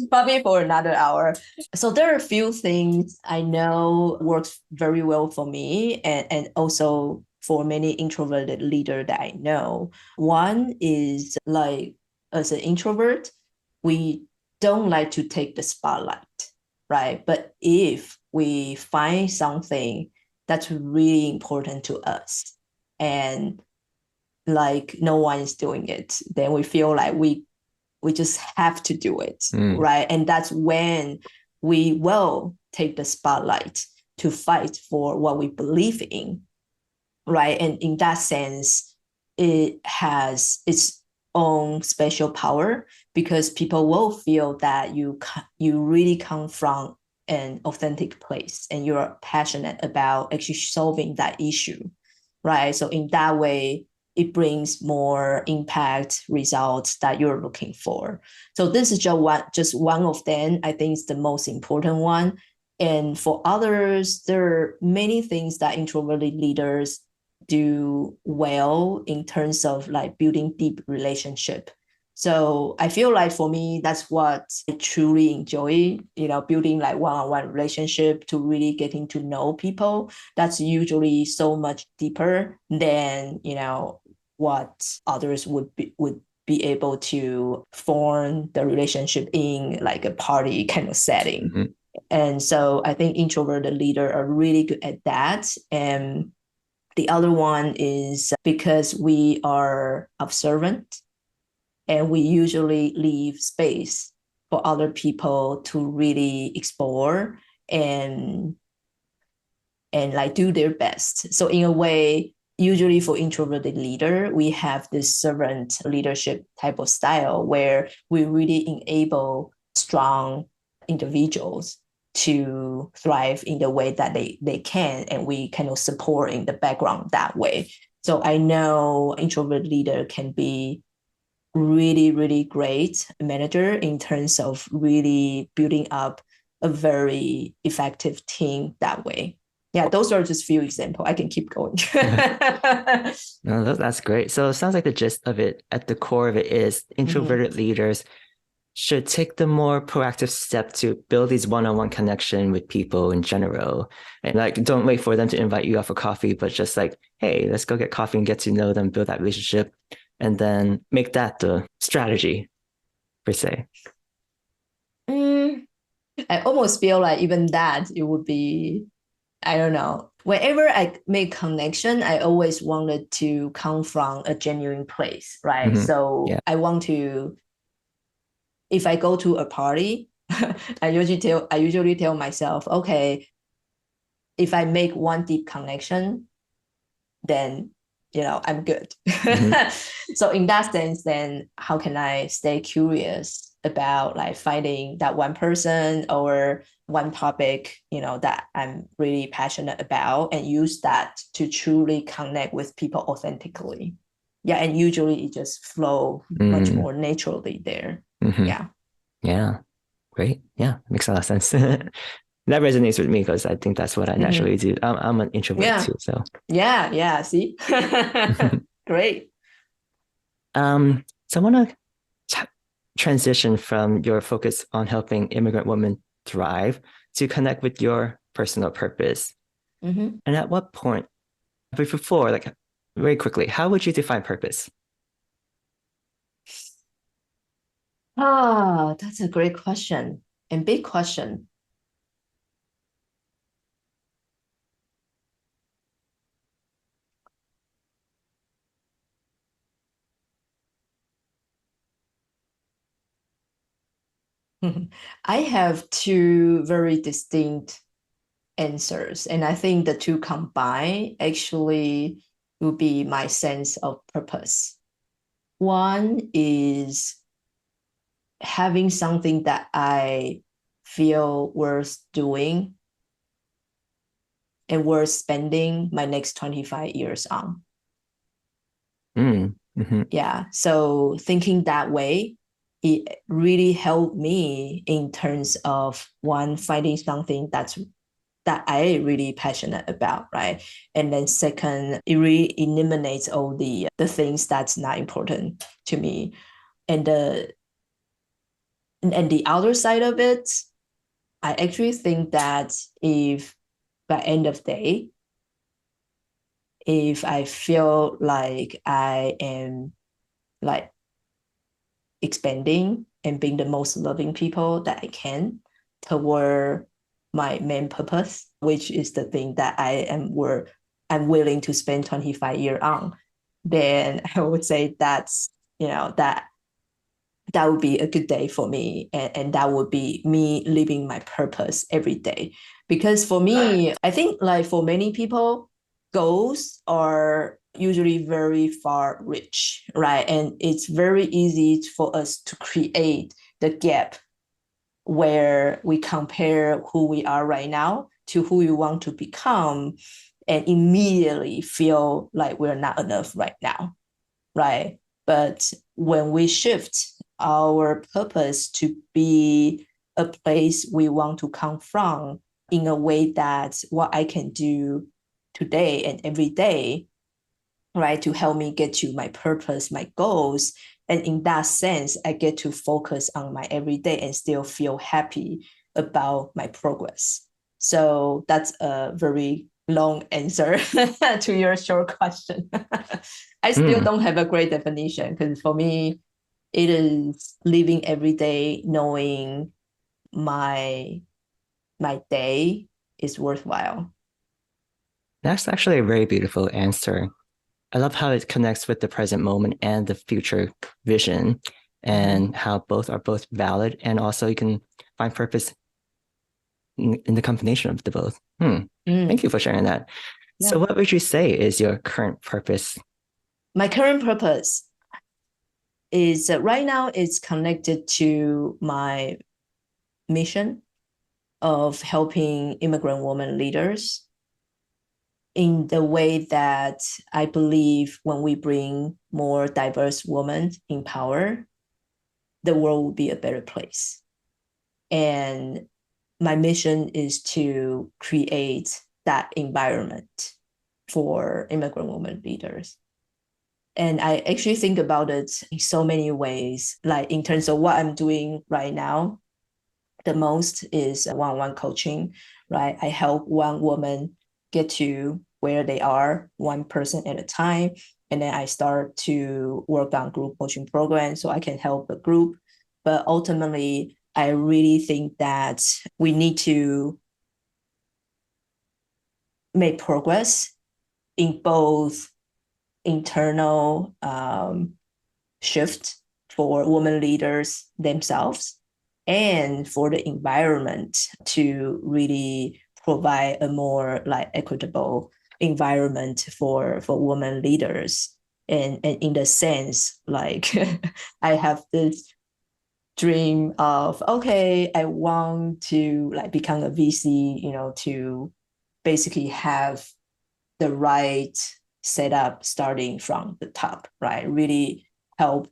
probably for another hour. So there are a few things I know works very well for me and also for many introverted leaders that I know. One is like, as an introvert, we don't like to take the spotlight, right? But if we find something that's really important to us and like no one is doing it, then we feel like we just have to do it, right? And that's when we will take the spotlight to fight for what we believe in, right? And in that sense, it has its own special power because people will feel that you really come from an authentic place and you're passionate about actually solving that issue, right? So in that way, it brings more impact results that you're looking for. So this is just one of them. I think it's the most important one. And for others, there are many things that introverted leaders do well in terms of like building deep relationship. So I feel like for me, that's what I truly enjoy, building like one-on-one relationship to really getting to know people. That's usually so much deeper than, what others would be able to form the relationship in like a party kind of setting. And so I think introverted leaders are really good at that. And the other one is because we are observant and we usually leave space for other people to really explore and like do their best. So in a way, usually for introverted leader, we have this servant leadership type of style where we really enable strong individuals to thrive in the way that they can, and we kind of support in the background that way. So I know introvert leader can be really, really great manager in terms of really building up a very effective team that way. Yeah, those are just few examples. I can keep going. No, that's great. So it sounds like the gist of it, at the core of it, is introverted leaders should take the more proactive step to build these one-on-one connection with people in general. And like, don't wait for them to invite you out for coffee, but just like, hey, let's go get coffee and get to know them, build that relationship, and then make that the strategy, per se. I almost feel like even that, it would be, I don't know. Whenever I make connection, I always wanted to come from a genuine place, right? So I want to, if I go to a party, I usually tell myself, okay, if I make one deep connection, then I'm good. So in that sense, then how can I stay curious about like finding that one person or one topic, that I'm really passionate about and use that to truly connect with people authentically. Yeah. And usually it just flow much more naturally there. Yeah. Yeah. Great. Yeah. Makes a lot of sense. That resonates with me because I think that's what I naturally do. I'm an introvert too. So yeah. See, great. So I want to transition from your focus on helping immigrant women thrive to connect with your personal purpose. And at what point, but before, like very quickly, how would you define purpose? That's a great question and big question. I have two very distinct answers, and I think the two combined actually will be my sense of purpose. One is having something that I feel worth doing and worth spending my next 25 years on. Mm-hmm. Yeah. So thinking that way, it really helped me in terms of one, finding something that I really passionate about, right? And then second, it really eliminates all the things that's not important to me. And the other side of it, I actually think that if by end of day, if I feel like I am like expanding and being the most loving people that I can toward my main purpose, which is the thing that I'm willing to spend 25 years on, then I would say that's, that would be a good day for me. And that would be me living my purpose every day. Because for me, I think like for many people, goals are usually very far reach, right? And it's very easy for us to create the gap where we compare who we are right now to who we want to become and immediately feel like we're not enough right now, right? But when we shift our purpose to be a place we want to come from in a way that what I can do today and every day, right, to help me get to my purpose, my goals. And in that sense, I get to focus on my everyday and still feel happy about my progress. So that's a very long answer to your short question. I still Mm. don't have a great definition because for me, it is living every day knowing my my day is worthwhile. That's actually a very beautiful answer. I love how it connects with the present moment and the future vision, and how both are both valid, and also you can find purpose in the combination of the both. Thank you for sharing that. So Yeah. what would you say is your current purpose? My current purpose is right now it's connected to my mission of helping immigrant women leaders in the way that I believe when we bring more diverse women in power, the world will be a better place. And my mission is to create that environment for immigrant women leaders. And I actually think about it in so many ways, like in terms of what I'm doing right now. The most is one-on-one coaching, right? I help one woman get to where they are, one person at a time. And then I start to work on group coaching programs so I can help the group. But ultimately, I really think that we need to make progress in both internal shift for women leaders themselves and for the environment to really provide a more like equitable environment for women leaders. And in the sense, like I have this dream of, okay, I want to like become a VC, to basically have the right setup starting from the top, right? Really help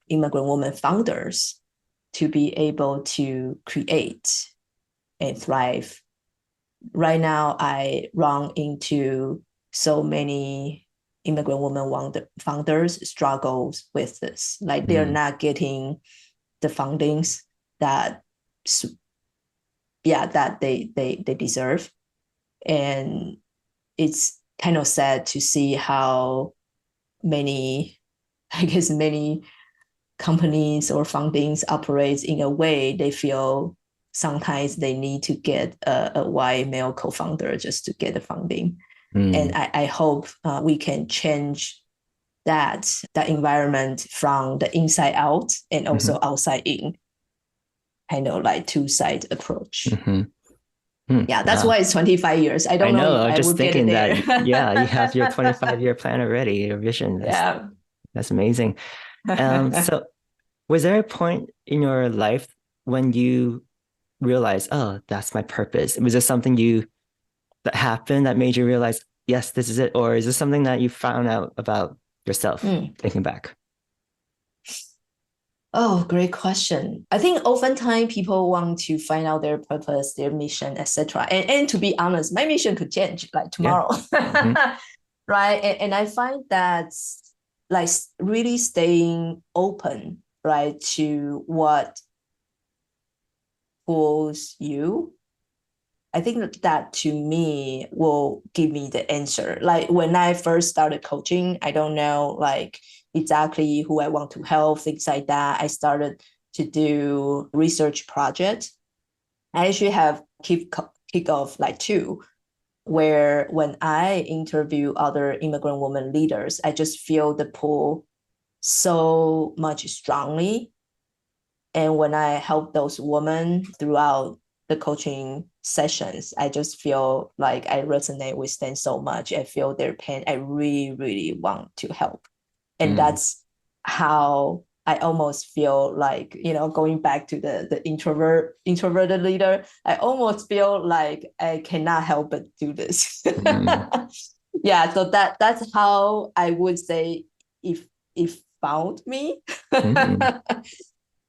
immigrant women founders to be able to create and thrive. Right now, I run into so many immigrant women founders struggles with this. Like they're not getting the fundings that, that they deserve. And it's kind of sad to see how many, I guess, many companies or fundings operates in a way they feel sometimes they need to get a white male co-founder just to get the funding. And I hope we can change that environment from the inside out and also outside in, kind of like two-side approach. Yeah, that's why it's 25 years. I don't know if I'm I just would get it thinking there. that, yeah, you have your 25-year plan already, your vision. Yeah. That's amazing. So was there a point in your life when you realized, oh, that's my purpose? Was there something that happened that made you realize, yes, this is it? Or is this something that you found out about yourself, thinking back? Oh, great question. I think oftentimes people want to find out their purpose, their mission, etc. And to be honest, my mission could change like tomorrow. Yeah. Right. And I find that like really staying open, right, to what pulls you. I think that to me will give me the answer. Like when I first started coaching, I don't know like exactly who I want to help, things like that. I started to do research projects. I actually have kick off like two, where when I interview other immigrant women leaders, I just feel the pull so much strongly. And when I help those women throughout the coaching sessions, I just feel like I resonate with them so much. I feel their pain. I really, really want to help. And that's how I almost feel like, going back to the introverted leader, I almost feel like I cannot help but do this. Yeah, so that's how I would say if found me.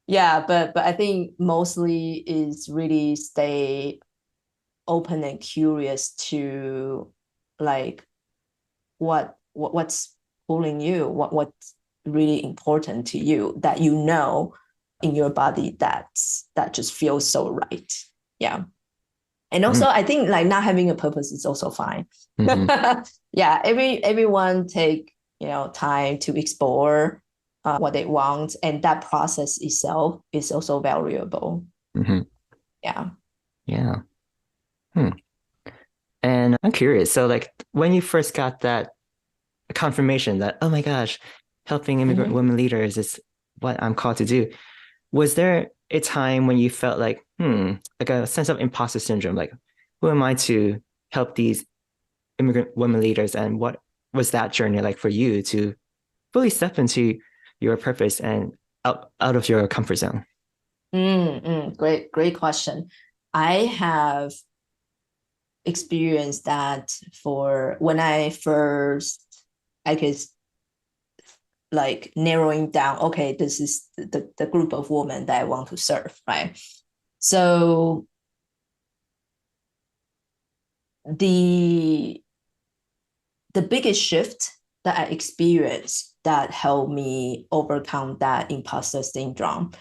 Yeah, but I think mostly is really stay open and curious to like what's pulling you, what's really important to you that in your body that just feels so right. Yeah. And also I think like not having a purpose is also fine. Yeah, everyone take time to explore what they want, and that process itself is also valuable. Yeah. And I'm curious, so like when you first got that confirmation that, oh my gosh, helping immigrant women leaders is what I'm called to do, was there a time when you felt like a sense of imposter syndrome, like who am I to help these immigrant women leaders, and what was that journey like for you to fully step into your purpose and out of your comfort zone? Great question. I have experienced that for when I first, I guess, like narrowing down, okay, this is the group of women that I want to serve, right? So the biggest shift that I experienced that helped me overcome that imposter syndrome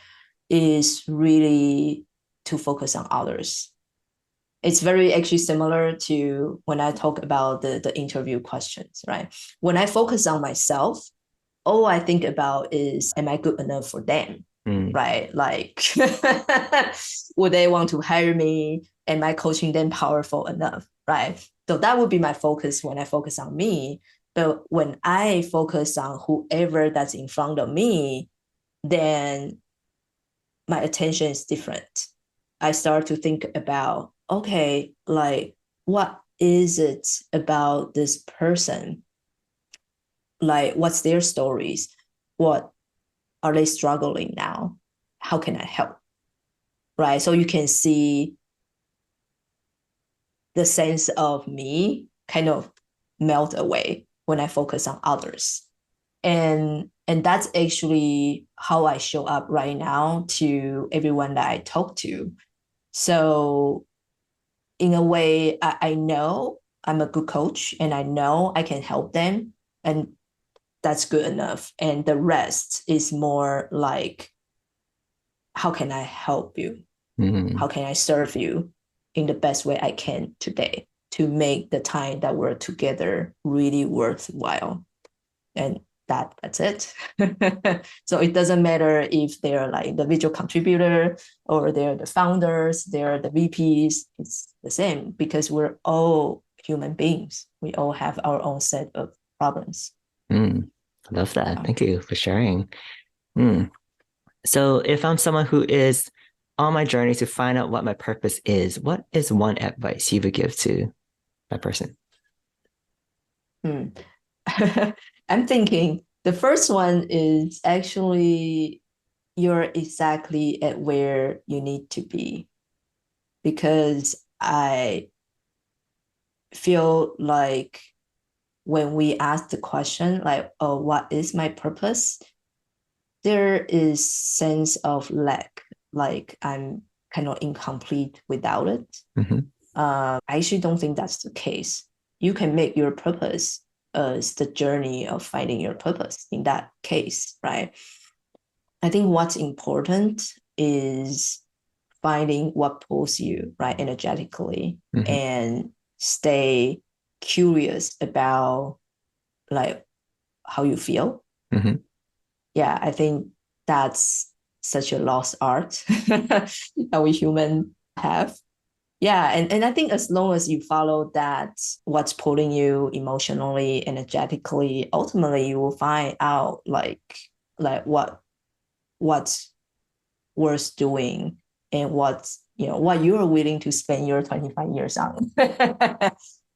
is really to focus on others. It's very actually similar to when I talk about the interview questions, right? When I focus on myself, all I think about is, am I good enough for them? Right? Like, would they want to hire me? Am I coaching them powerful enough? Right? So that would be my focus when I focus on me. But when I focus on whoever that's in front of me, then my attention is different. I start to think about, okay, like, what is it about this person? Like, what's their stories? What are they struggling now? How can I help? Right? So you can see the sense of me kind of melt away when I focus on others. And that's actually how I show up right now to everyone that I talk to. So in a way, I know I'm a good coach and I know I can help them, and that's good enough. And the rest is more like, how can I help you? How can I serve you in the best way I can today to make the time that we're together really worthwhile? And that's it. So it doesn't matter if they're like individual contributor or they're the founders, they're the VPs. It's the same because we're all human beings. We all have our own set of problems. Love that. Thank you for sharing. So if I'm someone who is on my journey to find out what my purpose is, what is one advice you would give to that person? I'm thinking the first one is actually you're exactly at where you need to be, because I feel like when we ask the question like, oh, what is my purpose? There is sense of lack, like I'm kind of incomplete without it. I actually don't think that's the case. You can make your purpose as the journey of finding your purpose in that case, right? I think what's important is finding what pulls you, right, energetically, and stay curious about like how you feel. Yeah, I think that's such a lost art that we human have. Yeah, and I think as long as you follow that, what's pulling you emotionally, energetically, ultimately you will find out like what's worth doing and what's what you're willing to spend your 25 years on.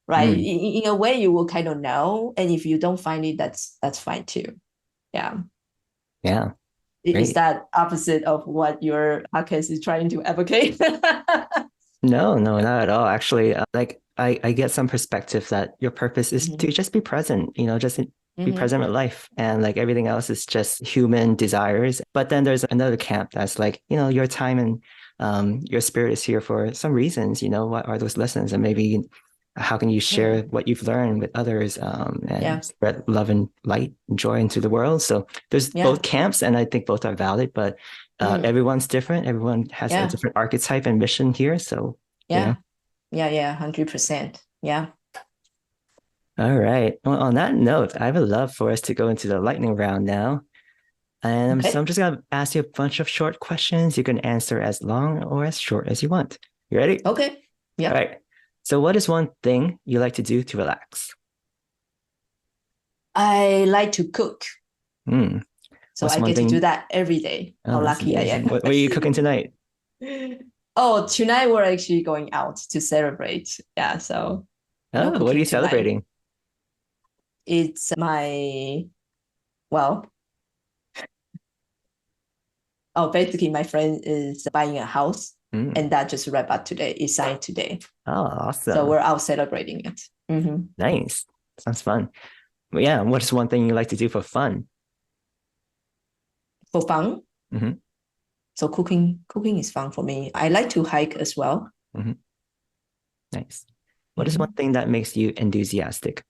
Right? In a way you will kind of know, and if you don't find it, that's fine too. Yeah. Yeah. Is that opposite of what your podcast is trying to advocate? No, not at all. Actually, like I get some perspective that your purpose is to just be present, just be present with life, and like everything else is just human desires. But then there's another camp that's like, your time and your spirit is here for some reasons. What are those lessons, and maybe how can you share what you've learned with others, and spread love and light and joy into the world. So there's both camps, and I think both are valid, but everyone's different. Everyone has a different archetype and mission here. So, 100%. Yeah. All right. Well, on that note, I would love for us to go into the lightning round now. And so I'm just going to ask you a bunch of short questions. You can answer as long or as short as you want. You ready? Okay. Yeah. All right. So what is one thing you like to do to relax? I like to cook. So What's I get to do that every day. How lucky I am. What are you cooking tonight? Oh, tonight we're actually going out to celebrate. Yeah. So what are you celebrating? It's my, basically my friend is buying a house and that just wrapped up today. It's signed today. Oh, awesome. So we're out celebrating it. Nice. Sounds fun. Well, yeah. What's one thing you like to do for fun? For fun? So cooking is fun for me. I like to hike as well. Nice. What is one thing that makes you enthusiastic?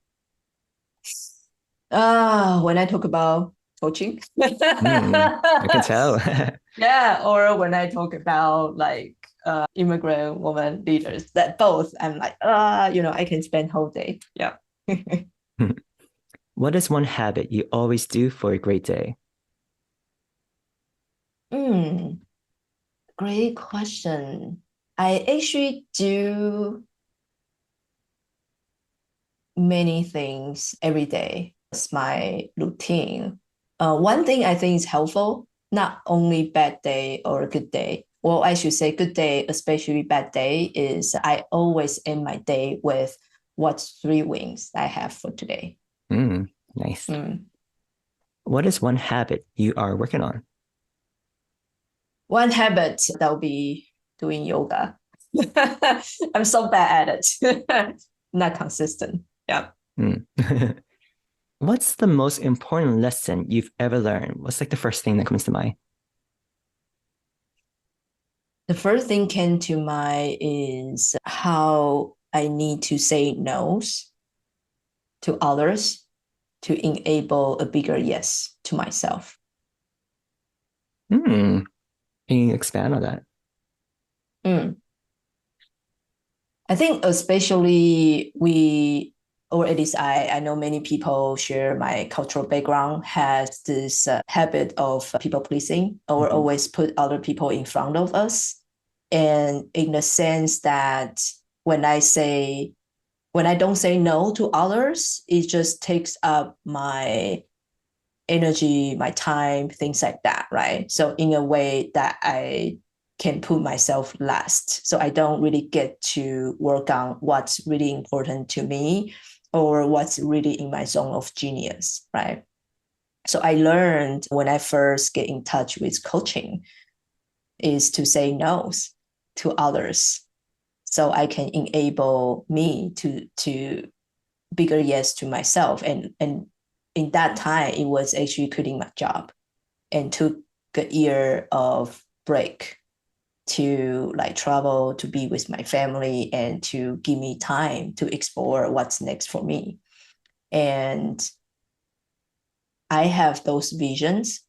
When I talk about coaching. I can tell. Yeah, or when I talk about like immigrant women leaders, that both I'm like, I can spend whole day. Yeah. What is one habit you always do for a great day? Great question. I actually do many things every day. It's my routine. One thing I think is helpful, not only bad day or a good day. Well, I should say good day, especially bad day, is I always end my day with what's 3 wins I have for today. Nice. What is one habit you are working on? One habit that will be doing yoga. I'm so bad at it. Not consistent. Yeah. What's the most important lesson you've ever learned? What's like the first thing that comes to mind? The first thing came to mind is how I need to say no's to others to enable a bigger yes to myself. Can you expand on that? I think especially we or at least I know many people share my cultural background, has this habit of people pleasing or always put other people in front of us. And in the sense that when I don't say no to others, it just takes up my energy, my time, things like that, right? So in a way that I can put myself last. So I don't really get to work on what's really important to me or what's really in my zone of genius, right? So I learned when I first get in touch with coaching is to say no's to others. So I can enable me to bigger yes to myself. And in that time, it was actually quitting my job and took a year of break to like travel, to be with my family, and to give me time to explore what's next for me. And I have those visions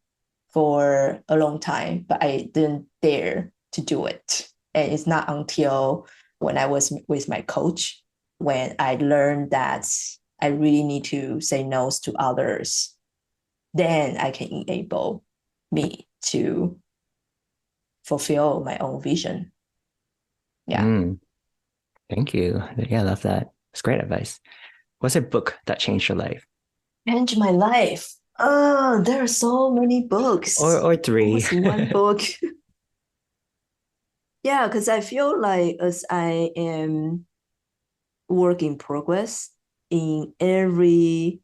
for a long time, but I didn't dare to do it. And it's not until when I was with my coach, when I learned that I really need to say no to others, then I can enable me to fulfill my own vision. Yeah. Thank you. Yeah, I love that. It's great advice. What's a book that changed your life? Change my life. Oh, there are so many books. Or three. What's one book? Yeah, because I feel like as I am work in progress in every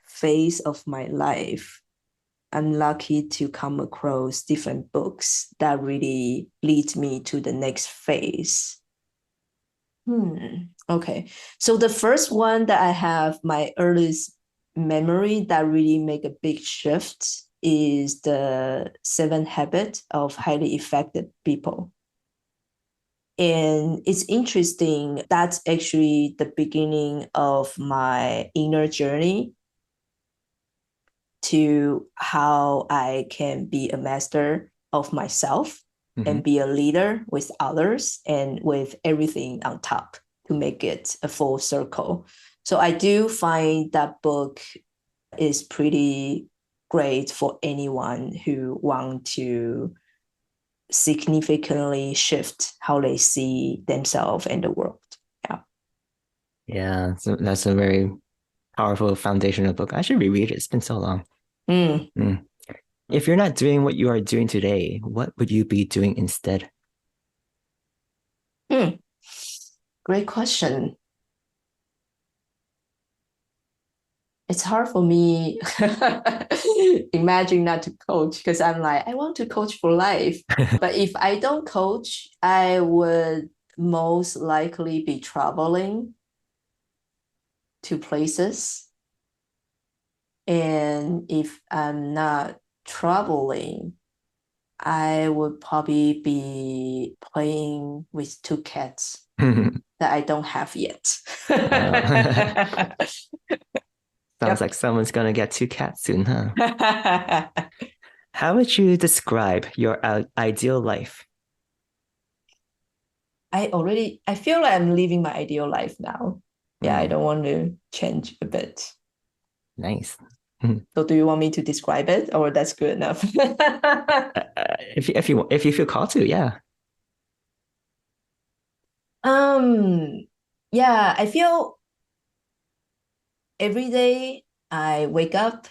phase of my life, I'm lucky to come across different books that really lead me to the next phase. Okay. So the first one that I have, my earliest memory that really make a big shift is the 7 Habits of Highly Effective People. And it's interesting, that's actually the beginning of my inner journey to how I can be a master of myself and be a leader with others and with everything on top to make it a full circle. So I do find that book is pretty great for anyone who want to significantly shift how they see themselves and the world. Yeah. Yeah, so that's a very powerful foundational book. I should reread it. It's been so long. If you're not doing what you are doing today, what would you be doing instead? Great question. It's hard for me imagine not to coach because I'm like, I want to coach for life. But if I don't coach, I would most likely be traveling to places. And if I'm not traveling, I would probably be playing with 2 cats that I don't have yet. Sounds like someone's gonna get 2 cats soon, huh? How would you describe your ideal life? I feel like I'm living my ideal life now. Yeah, I don't want to change a bit. Nice. So do you want me to describe it or that's good enough? If you feel called to, yeah. Yeah, I feel every day I wake up,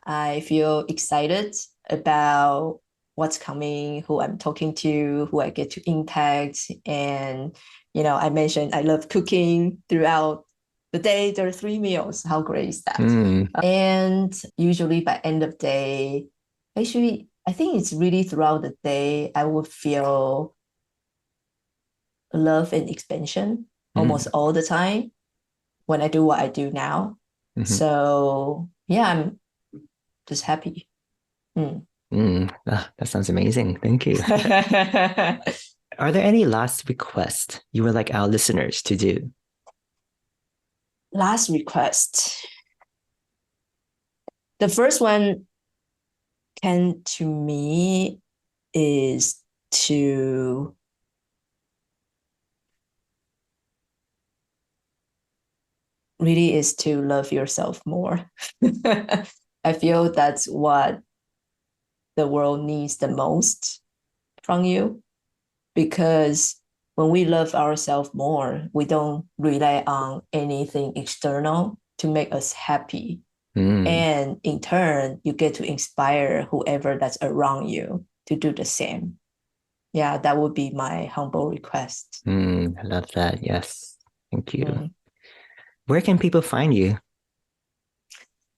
I feel excited about what's coming, who I'm talking to, who I get to impact. And, I mentioned I love cooking throughout the day. There are 3 meals. How great is that? And usually by end of day, actually, I think it's really throughout the day, I would feel love and expansion almost all the time when I do what I do now. So yeah, I'm just happy. That sounds amazing. Thank you. Are there any last requests you would like our listeners to do? Last request. The first one came to me is to really is to love yourself more. I feel that's what the world needs the most from you, because when we love ourselves more, we don't rely on anything external to make us happy. And in turn, you get to inspire whoever that's around you to do the same. Yeah, that would be my humble request. I love that. Yes. Thank you. Where can people find you?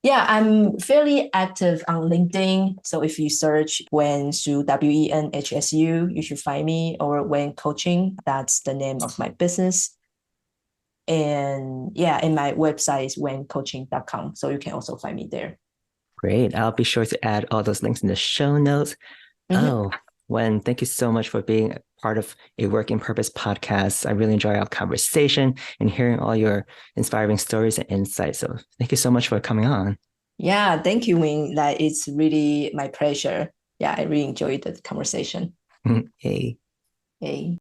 Yeah, I'm fairly active on LinkedIn. So if you search Wen Hsu, Wenhsu, you should find me, or Wen Coaching. That's the name of my business. And yeah, and my website is wencoaching.com. So you can also find me there. Great. I'll be sure to add all those links in the show notes. Oh, Wen, thank you so much for being part of a Work in Purpose podcast. I really enjoy our conversation and hearing all your inspiring stories and insights. So thank you so much for coming on. Yeah, thank you, Wing. Like, it's really my pleasure. Yeah, I really enjoyed the conversation. Hey. Hey.